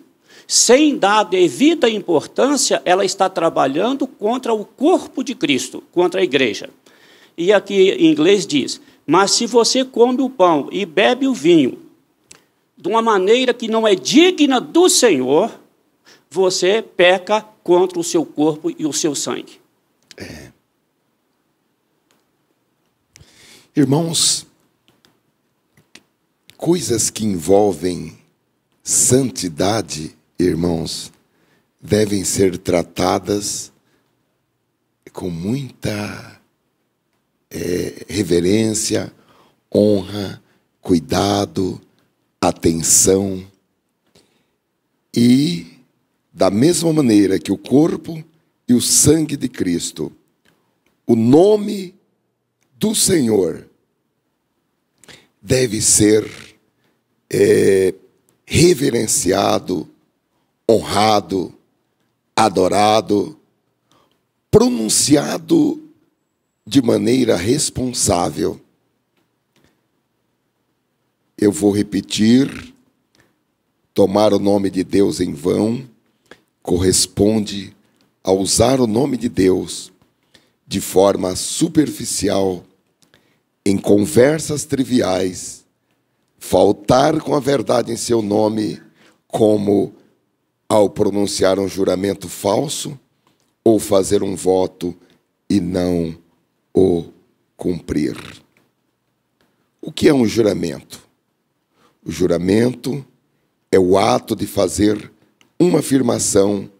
sem dar a devida importância, ela está trabalhando contra o corpo de Cristo, contra a igreja. E aqui em inglês diz, mas se você come o pão e bebe o vinho de uma maneira que não é digna do Senhor, você peca contra o seu corpo e o seu sangue. Irmãos, coisas que envolvem santidade, irmãos, devem ser tratadas com muita reverência, honra, cuidado, atenção. E, da mesma maneira que o corpo e o sangue de Cristo, o nome do Senhor deve ser reverenciado, honrado, adorado, pronunciado de maneira responsável. Eu vou repetir, tomar o nome de Deus em vão corresponde a usar o nome de Deus de forma superficial, em conversas triviais, faltar com a verdade em seu nome, como ao pronunciar um juramento falso ou fazer um voto e não o cumprir. O que é um juramento? O juramento é o ato de fazer uma afirmação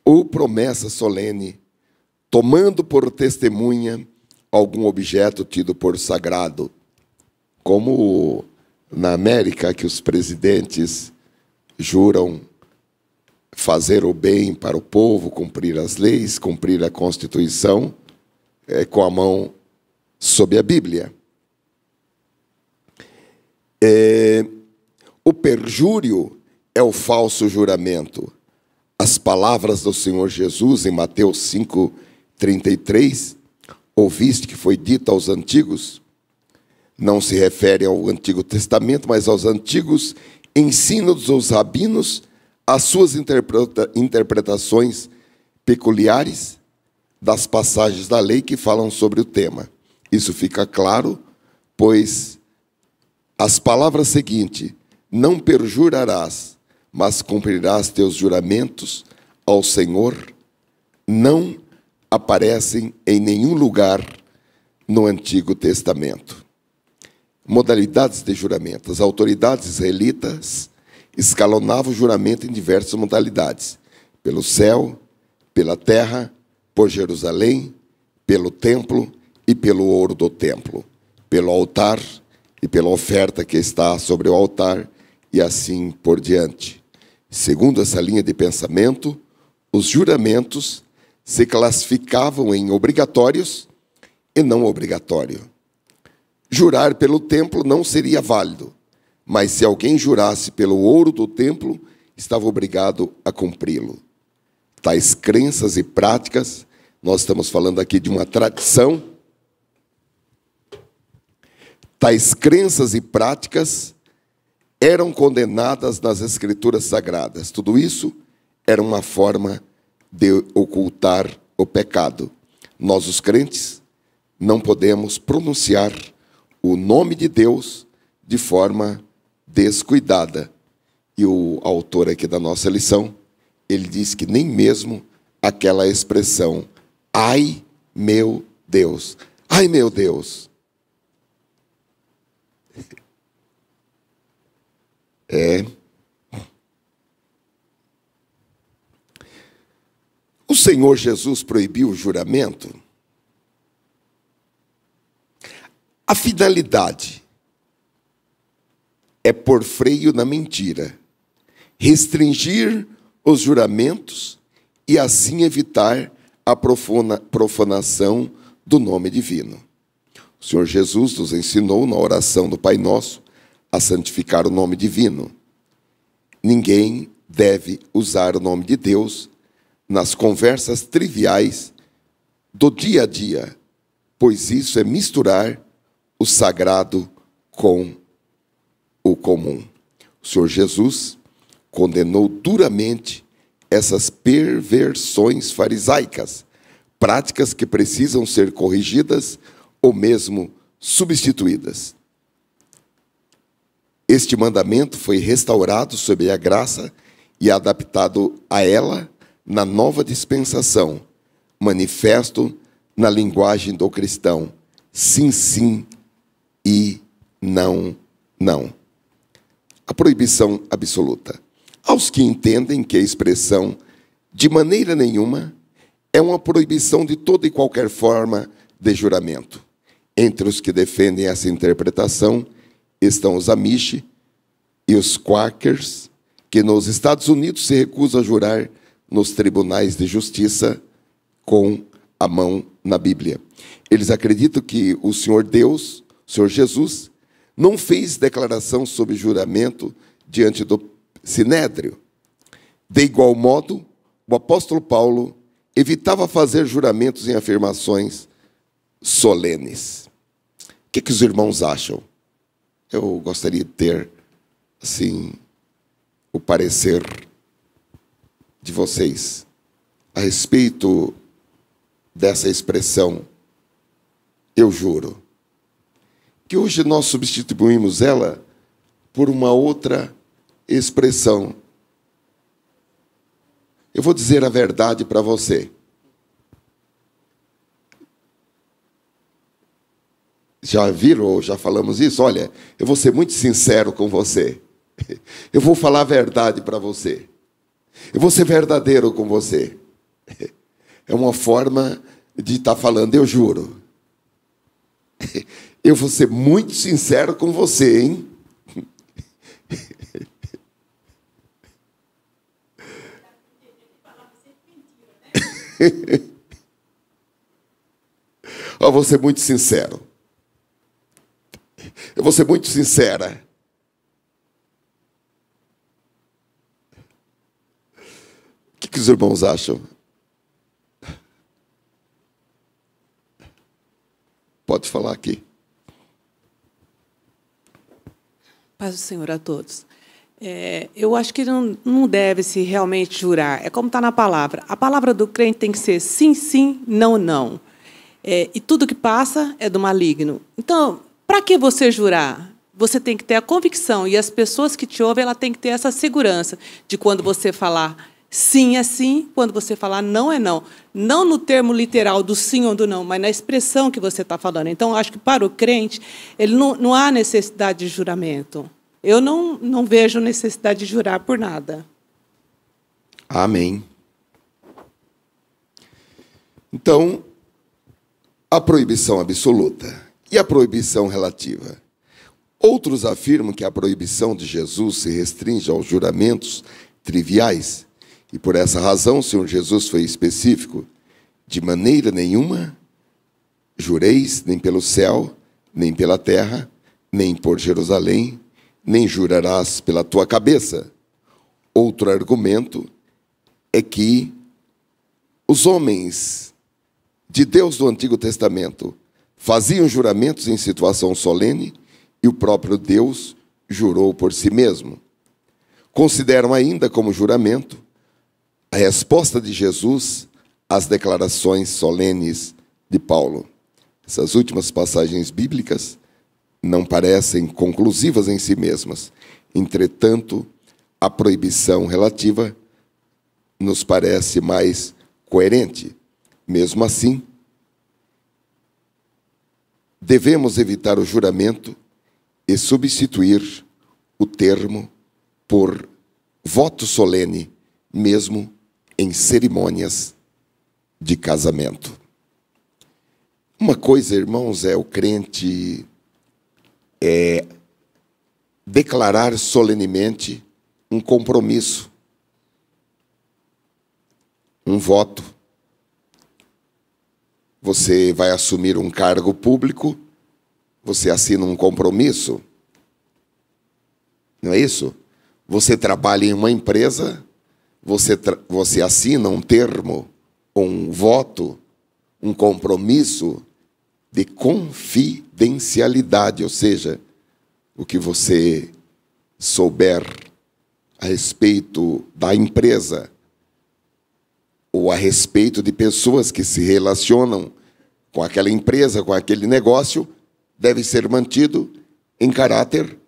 ou promessa solene, tomando por testemunha algum objeto tido por sagrado, como na América, que os presidentes juram fazer o bem para o povo, cumprir as leis, cumprir a Constituição, com a mão sob a Bíblia. O perjúrio é o falso juramento. As palavras do Senhor Jesus em Mateus 5:33, ouviste que foi dito aos antigos, não se refere ao Antigo Testamento, mas aos antigos ensinos dos rabinos, as suas interpretações peculiares das passagens da lei que falam sobre o tema. Isso fica claro, pois as palavras seguintes: não perjurarás, mas cumprirás teus juramentos ao Senhor, não aparecem em nenhum lugar no Antigo Testamento. Modalidades de juramento. As autoridades israelitas escalonavam o juramento em diversas modalidades: pelo céu, pela terra, por Jerusalém, pelo templo e pelo ouro do templo, pelo altar e pela oferta que está sobre o altar, e assim por diante. Segundo essa linha de pensamento, os juramentos se classificavam em obrigatórios e não obrigatório. Jurar pelo templo não seria válido, mas se alguém jurasse pelo ouro do templo, estava obrigado a cumpri-lo. Tais crenças e práticas, nós estamos falando aqui de uma tradição, tais crenças e práticas eram condenadas nas Escrituras Sagradas. Tudo isso era uma forma de ocultar o pecado. Nós, os crentes, não podemos pronunciar o nome de Deus de forma descuidada. E o autor aqui da nossa lição, ele diz que nem mesmo aquela expressão, ai meu Deus, ai meu Deus, o Senhor Jesus proibiu o juramento. A finalidade é pôr freio na mentira, restringir os juramentos e assim evitar a profanação do nome divino. O Senhor Jesus nos ensinou na oração do Pai Nosso a santificar o nome divino. Ninguém deve usar o nome de Deus nas conversas triviais do dia a dia, pois isso é misturar o sagrado com o comum. O Senhor Jesus condenou duramente essas perversões farisaicas, práticas que precisam ser corrigidas ou mesmo substituídas. Este mandamento foi restaurado sob a graça e adaptado a ela na nova dispensação, manifesto na linguagem do cristão: sim, sim e não, não. A proibição absoluta. Aos que entendem que a expressão de maneira nenhuma é uma proibição de toda e qualquer forma de juramento. Entre os que defendem essa interpretação estão os Amish e os Quakers, que nos Estados Unidos se recusam a jurar nos tribunais de justiça com a mão na Bíblia. Eles acreditam que o Senhor Deus, o Senhor Jesus, não fez declaração sobre juramento diante do Sinédrio. De igual modo, o apóstolo Paulo evitava fazer juramentos em afirmações solenes. O que os irmãos acham? Eu gostaria de ter, assim, o parecer de vocês a respeito dessa expressão, eu juro. Que hoje nós substituímos ela por uma outra expressão. Eu vou dizer a verdade para você. Já viram ou já falamos isso? Olha, eu vou ser muito sincero com você. Eu vou falar a verdade para você. Eu vou ser verdadeiro com você. É uma forma de estar falando, eu juro. Eu vou ser muito sincero com você, hein? Eu vou ser muito sincero. Eu vou ser muito sincera. O que os irmãos acham? Pode falar aqui. Paz do Senhor a todos. Eu acho que não deve-se realmente jurar. É como está na palavra. A palavra do crente tem que ser sim, sim, não, não. E tudo que passa é do maligno. Então, para que você jurar? você tem que ter a convicção, e as pessoas que te ouvem, ela tem que ter essa segurança de quando você falar sim é sim, quando você falar não é não. Não no termo literal do sim ou do não, mas na expressão que você está falando. Então, acho que para o crente, ele não há necessidade de juramento. Eu não vejo necessidade de jurar por nada. Amém. Então, a proibição absoluta e a proibição relativa. Outros afirmam que a proibição de Jesus se restringe aos juramentos triviais, e por essa razão o Senhor Jesus foi específico: de maneira nenhuma jureis, nem pelo céu, nem pela terra, nem por Jerusalém, nem jurarás pela tua cabeça. Outro argumento é que os homens de Deus do Antigo Testamento faziam juramentos em situação solene e o próprio Deus jurou por si mesmo. Consideram ainda como juramento a resposta de Jesus às declarações solenes de Paulo. Essas últimas passagens bíblicas não parecem conclusivas em si mesmas. Entretanto, a proibição relativa nos parece mais coerente. Mesmo assim, devemos evitar o juramento e substituir o termo por voto solene, mesmo em cerimônias de casamento. Uma coisa, irmãos, é o crente declarar solenemente um compromisso, um voto. Você vai assumir um cargo público, você assina um compromisso. Não é isso? Você trabalha em uma empresa, você assina um termo, um voto, um compromisso de confidencialidade, ou seja, o que você souber a respeito da empresa ou a respeito de pessoas que se relacionam com aquela empresa, com aquele negócio, deve ser mantido em caráter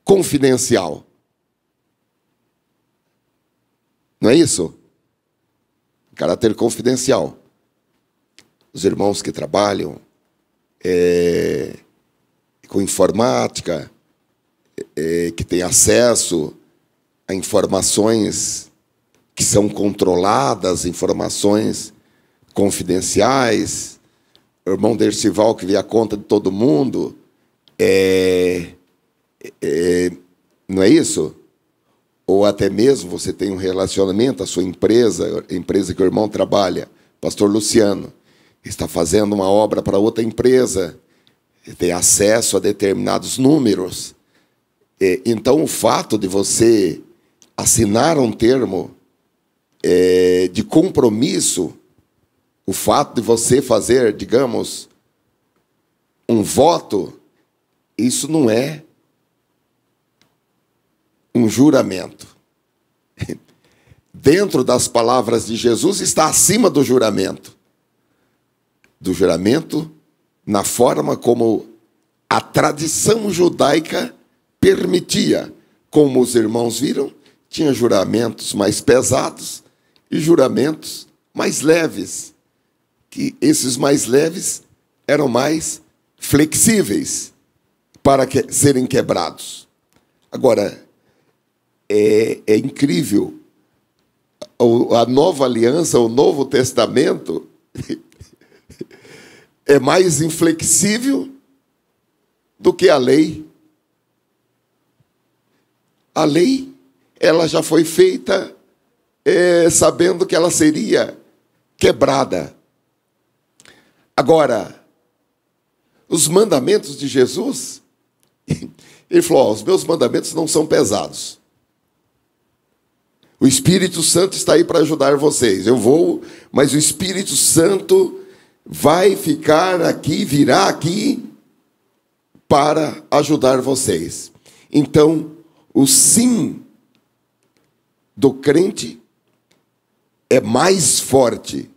confidencial. Não é isso? Caráter confidencial. Os irmãos que trabalham com informática, que têm acesso a informações que são controladas, informações confidenciais. O irmão Dercival, que vê a conta de todo mundo, não é isso? Ou até mesmo você tem um relacionamento, a sua empresa, a empresa que o irmão trabalha, pastor Luciano, está fazendo uma obra para outra empresa, tem acesso a determinados números. Então, o fato de você assinar um termo de compromisso, o fato de você fazer, digamos, um voto, isso não é um juramento. Dentro das palavras de Jesus está acima do juramento. Do juramento na forma como a tradição judaica permitia. Como os irmãos viram, tinha juramentos mais pesados e juramentos mais leves. Que esses mais leves eram mais flexíveis para serem quebrados. Agora, é incrível. A nova aliança, o Novo Testamento, é mais inflexível do que a lei. A lei, ela já foi feita sabendo que ela seria quebrada. Agora, os mandamentos de Jesus, ele falou, os meus mandamentos não são pesados. O Espírito Santo está aí para ajudar vocês. Eu vou, mas o Espírito Santo vai ficar aqui, virá aqui para ajudar vocês. Então, o sim do crente é mais forte,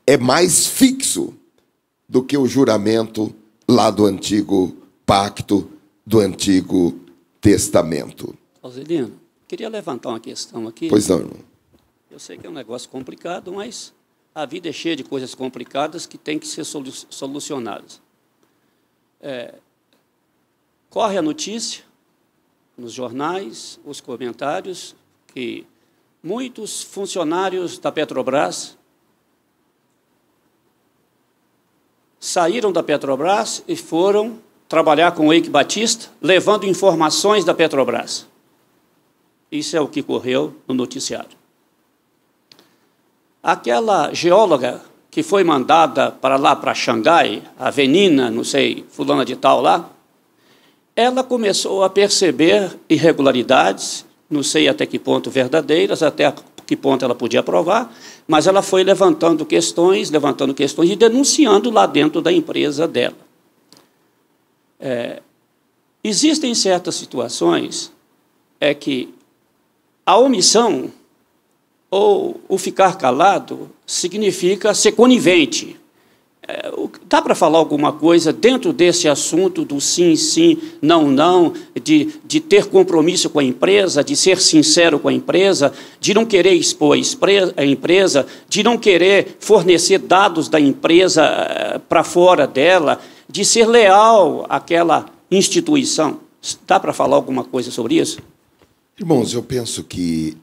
é mais fixo do que o juramento lá do antigo pacto do Antigo Testamento. Roselino, queria levantar uma questão aqui. Pois não, irmão. Eu sei que é um negócio complicado, mas a vida é cheia de coisas complicadas que têm que ser solucionadas. Corre a notícia nos jornais, os comentários, que muitos funcionários da Petrobras saíram da Petrobras e foram trabalhar com o Eike Batista, levando informações da Petrobras. Isso é o que correu no noticiário. Aquela geóloga que foi mandada para lá, para Xangai, a Venina, não sei, fulana de tal lá, ela começou a perceber irregularidades, não sei até que ponto verdadeiras, até que ponto ela podia provar, mas ela foi levantando questões e denunciando lá dentro da empresa dela. Existem certas situações que a omissão ou o ficar calado significa ser conivente. Dá para falar alguma coisa dentro desse assunto do sim, sim, não, não, de ter compromisso com a empresa, de ser sincero com a empresa, de não querer expor a empresa, de não querer fornecer dados da empresa para fora dela, de ser leal àquela instituição? Dá para falar alguma coisa sobre isso? Irmãos, eu penso que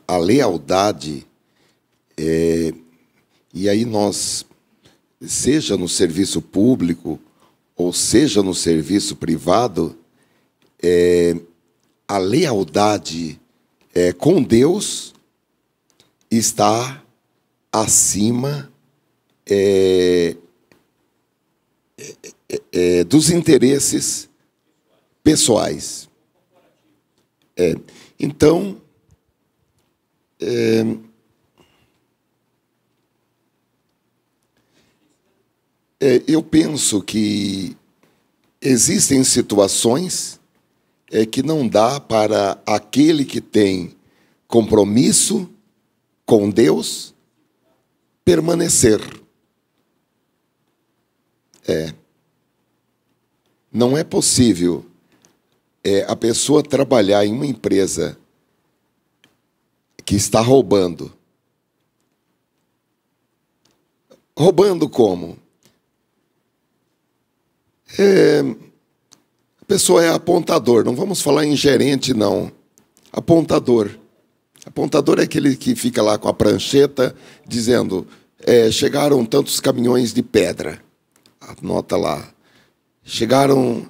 a lealdade, e aí nós, seja no serviço público ou seja no serviço privado, a lealdade com Deus está acima dos interesses pessoais. Então, eu penso que existem situações que não dá para aquele que tem compromisso com Deus permanecer. Não é possível a pessoa trabalhar em uma empresa que está roubando. Roubando como? A pessoa é apontador, não vamos falar em gerente, não. Apontador. Apontador é aquele que fica lá com a prancheta dizendo, chegaram tantos caminhões de pedra. Anota lá. Chegaram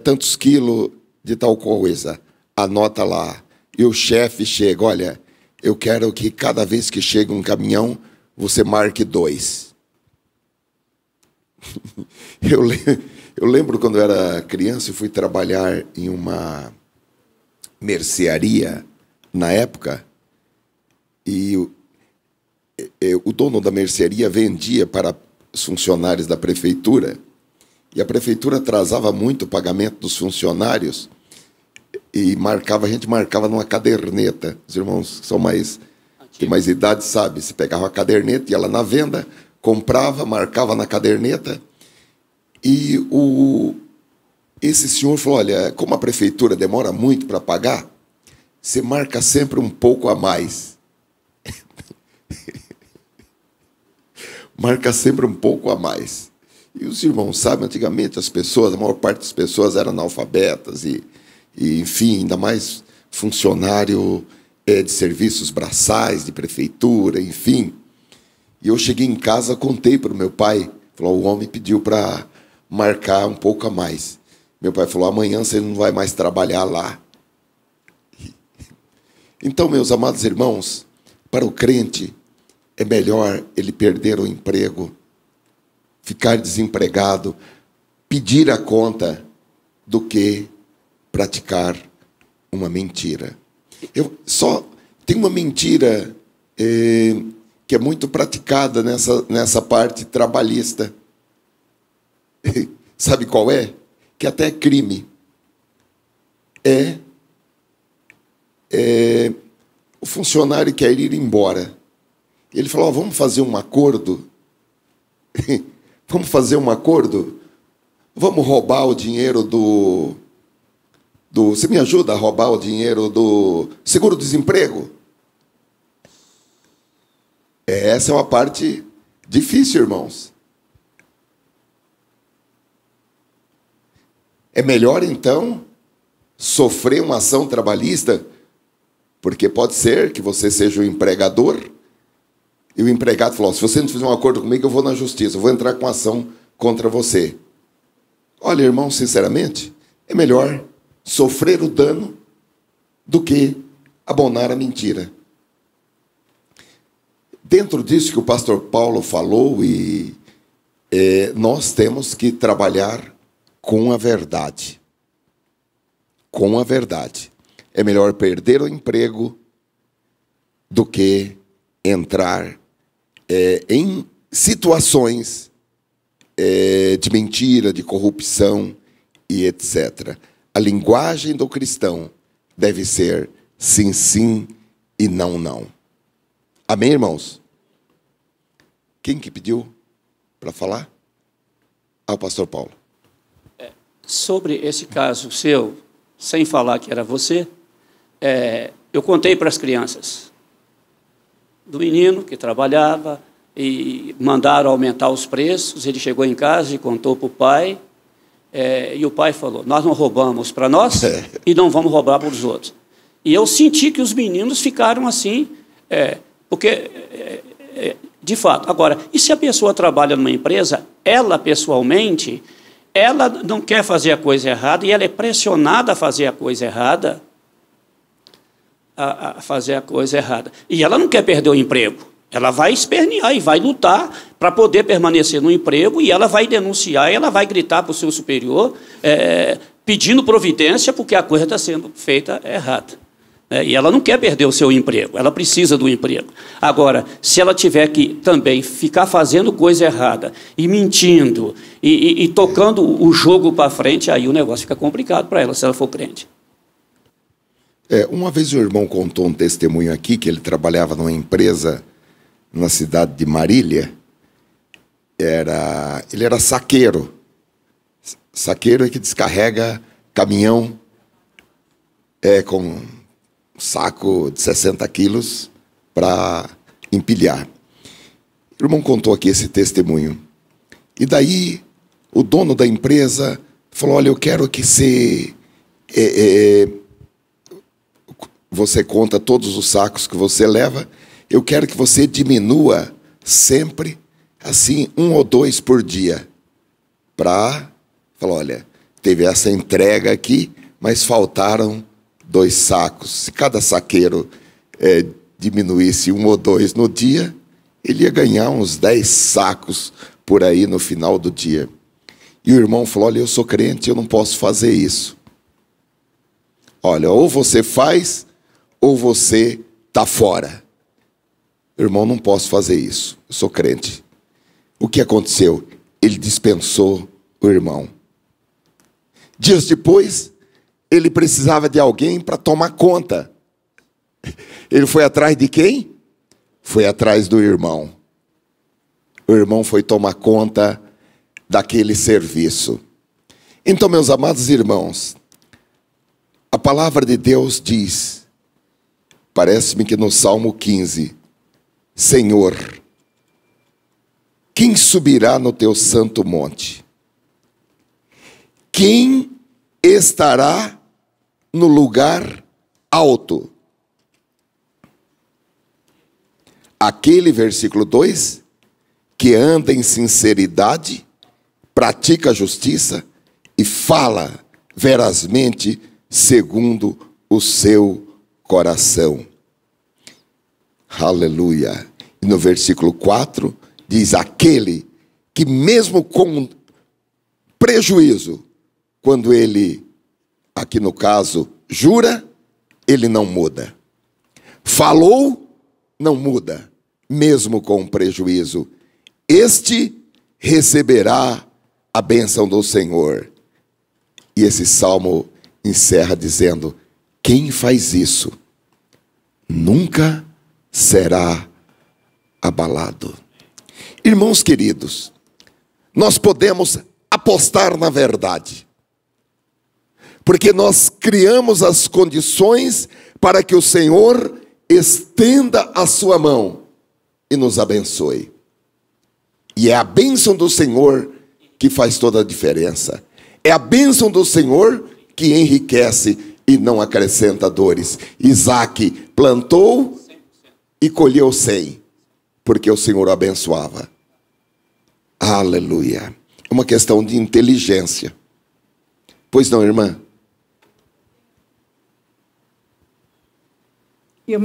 tantos quilos de tal coisa. Anota lá. E o chefe chega, olha, eu quero que cada vez que chega um caminhão, você marque 2. Eu lembro quando eu era criança, eu fui trabalhar em uma mercearia na época, e o dono da mercearia vendia para os funcionários da prefeitura, e a prefeitura atrasava muito o pagamento dos funcionários, e a gente marcava numa caderneta. Os irmãos que são têm mais idade sabem, você pegava a caderneta, ia lá na venda, comprava, marcava na caderneta, e esse senhor falou, olha, como a prefeitura demora muito para pagar, você marca sempre um pouco a mais. Marca sempre um pouco a mais. E os irmãos sabem, antigamente a maior parte das pessoas eram analfabetas, e enfim, ainda mais funcionário de serviços braçais, de prefeitura, enfim. E eu cheguei em casa, contei para o meu pai, falou, o homem pediu para marcar um pouco a mais. Meu pai falou, amanhã você não vai mais trabalhar lá. Então, meus amados irmãos, para o crente, é melhor ele perder o emprego, ficar desempregado, pedir a conta, do que praticar uma mentira. Tem uma mentira que é muito praticada nessa parte trabalhista. Sabe qual é? Que até é crime. O funcionário quer ir embora. Ele falou, vamos fazer um acordo? Vamos fazer um acordo? Vamos roubar o dinheiro do... Você me ajuda a roubar o dinheiro do seguro-desemprego? Essa é uma parte difícil, irmãos. É melhor, então, sofrer uma ação trabalhista, porque pode ser que você seja o empregador e o empregado falou: se você não fizer um acordo comigo, eu vou na justiça, eu vou entrar com ação contra você. Olha, irmão, sinceramente, é melhor sofrer o dano do que abonar a mentira. Dentro disso que o pastor Paulo falou, nós temos que trabalhar com a verdade. Com a verdade. É melhor perder o emprego do que entrar em situações de mentira, de corrupção e etc. A linguagem do cristão deve ser sim, sim e não, não. Amém, irmãos? Quem que pediu para falar? O pastor Paulo. Sobre esse caso seu, sem falar que era você, eu contei para as crianças do menino que trabalhava e mandaram aumentar os preços. Ele chegou em casa e contou para o pai, e o pai falou: nós não roubamos para nós e não vamos roubar para os outros. E eu senti que os meninos ficaram assim, porque, de fato, agora, e se a pessoa trabalha numa empresa, ela pessoalmente, ela não quer fazer a coisa errada e ela é pressionada a fazer a coisa errada, e ela não quer perder o emprego. Ela vai espernear e vai lutar para poder permanecer no emprego, e ela vai denunciar, e ela vai gritar para o seu superior, pedindo providência, porque a coisa está sendo feita errada. E ela não quer perder o seu emprego, ela precisa do emprego. Agora, se ela tiver que também ficar fazendo coisa errada, e mentindo, e tocando o jogo para frente, aí o negócio fica complicado para ela, se ela for crente. Uma vez o irmão contou um testemunho aqui, que ele trabalhava numa empresa na cidade de Marília. Ele era saqueiro. Saqueiro é que descarrega caminhão com saco de 60 quilos para empilhar. O irmão contou aqui esse testemunho. E daí o dono da empresa falou: olha, eu quero que você conta todos os sacos que você leva, eu quero que você diminua sempre, assim, 1 ou 2 por dia. Falar: olha, teve essa entrega aqui, mas faltaram 2 sacos. Se cada saqueiro diminuísse 1 ou 2 no dia, ele ia ganhar uns 10 sacos por aí no final do dia. E o irmão falou: olha, eu sou crente, eu não posso fazer isso. Olha, ou você faz, ou você está fora. Irmão, não posso fazer isso, eu sou crente. O que aconteceu? Ele dispensou o irmão. Dias depois, ele precisava de alguém para tomar conta. Ele foi atrás de quem? Foi atrás do irmão. O irmão foi tomar conta daquele serviço. Então, meus amados irmãos, a palavra de Deus diz, parece-me que no Salmo 15, Senhor, quem subirá no teu santo monte? Quem estará no lugar alto? Aquele, versículo 2, que anda em sinceridade, pratica a justiça e fala verazmente segundo o seu coração. Aleluia. E no versículo 4 diz: aquele que mesmo com prejuízo, quando ele, aqui no caso, jura, ele não muda. Falou, não muda, mesmo com prejuízo. Este receberá a bênção do Senhor. E esse salmo encerra dizendo: quem faz isso nunca será abalado. Irmãos queridos, nós podemos apostar na verdade. Porque nós criamos as condições para que o Senhor estenda a sua mão e nos abençoe. E é a bênção do Senhor que faz toda a diferença. É a bênção do Senhor que enriquece e não acrescenta dores. Isaac plantou e colheu 100, porque o Senhor o abençoava. Aleluia. É uma questão de inteligência. Pois não, irmã? Eu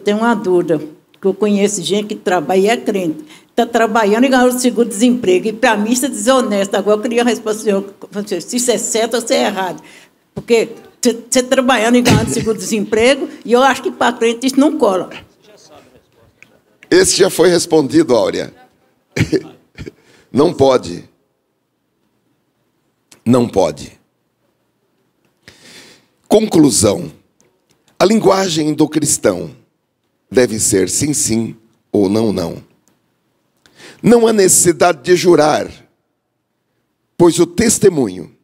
tenho uma dúvida, que eu conheço gente que trabalha e é crente. Está trabalhando e ganhou o seguro-desemprego. E para mim isso é desonesto. Agora eu queria responder se isso é certo ou se é errado. Porque você trabalhando e ganhando seguro-desemprego, e eu acho que para crente isso não cola. Esse já foi respondido, Áurea. Não pode. Não pode. Conclusão. A linguagem do cristão deve ser sim, sim ou não, não. Não há necessidade de jurar, pois o testemunho,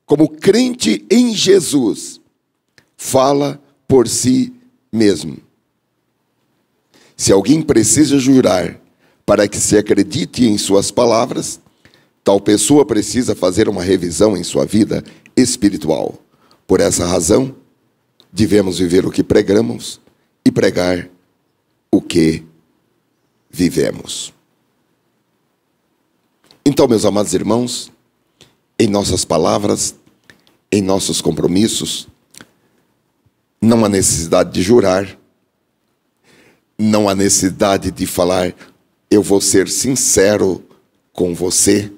como crente em Jesus, fala por si mesmo. Se alguém precisa jurar para que se acredite em suas palavras, tal pessoa precisa fazer uma revisão em sua vida espiritual. Por essa razão, devemos viver o que pregamos e pregar o que vivemos. Então, meus amados irmãos, em nossas palavras, em nossos compromissos, não há necessidade de jurar, não há necessidade de falar, eu vou ser sincero com você,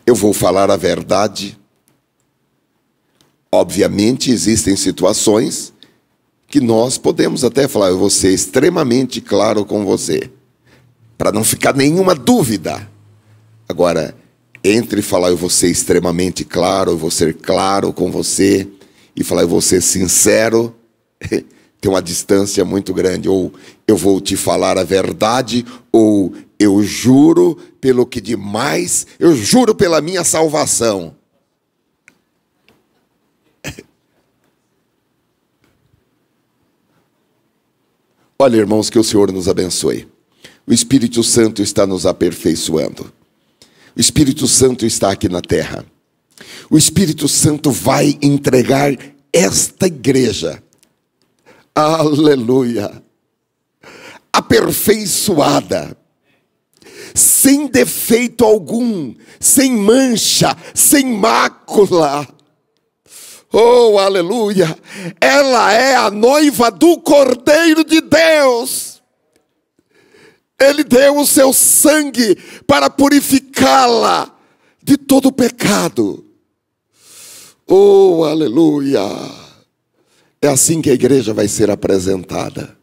eu vou falar a verdade. Obviamente, existem situações que nós podemos até falar, eu vou ser extremamente claro com você, para não ficar nenhuma dúvida. Agora, entre falar eu vou ser extremamente claro, eu vou ser claro com você, e falar eu vou ser sincero, tem uma distância muito grande. Ou eu vou te falar a verdade, ou eu juro pelo que demais, eu juro pela minha salvação. Olha, irmãos, que o Senhor nos abençoe. O Espírito Santo está nos aperfeiçoando. O Espírito Santo está aqui na terra. O Espírito Santo vai entregar esta igreja, aleluia, aperfeiçoada, sem defeito algum, sem mancha, sem mácula. Oh, aleluia! Ela é a noiva do Cordeiro de Deus. Ele deu o seu sangue para purificá-la de todo pecado. Oh, aleluia! É assim que a igreja vai ser apresentada.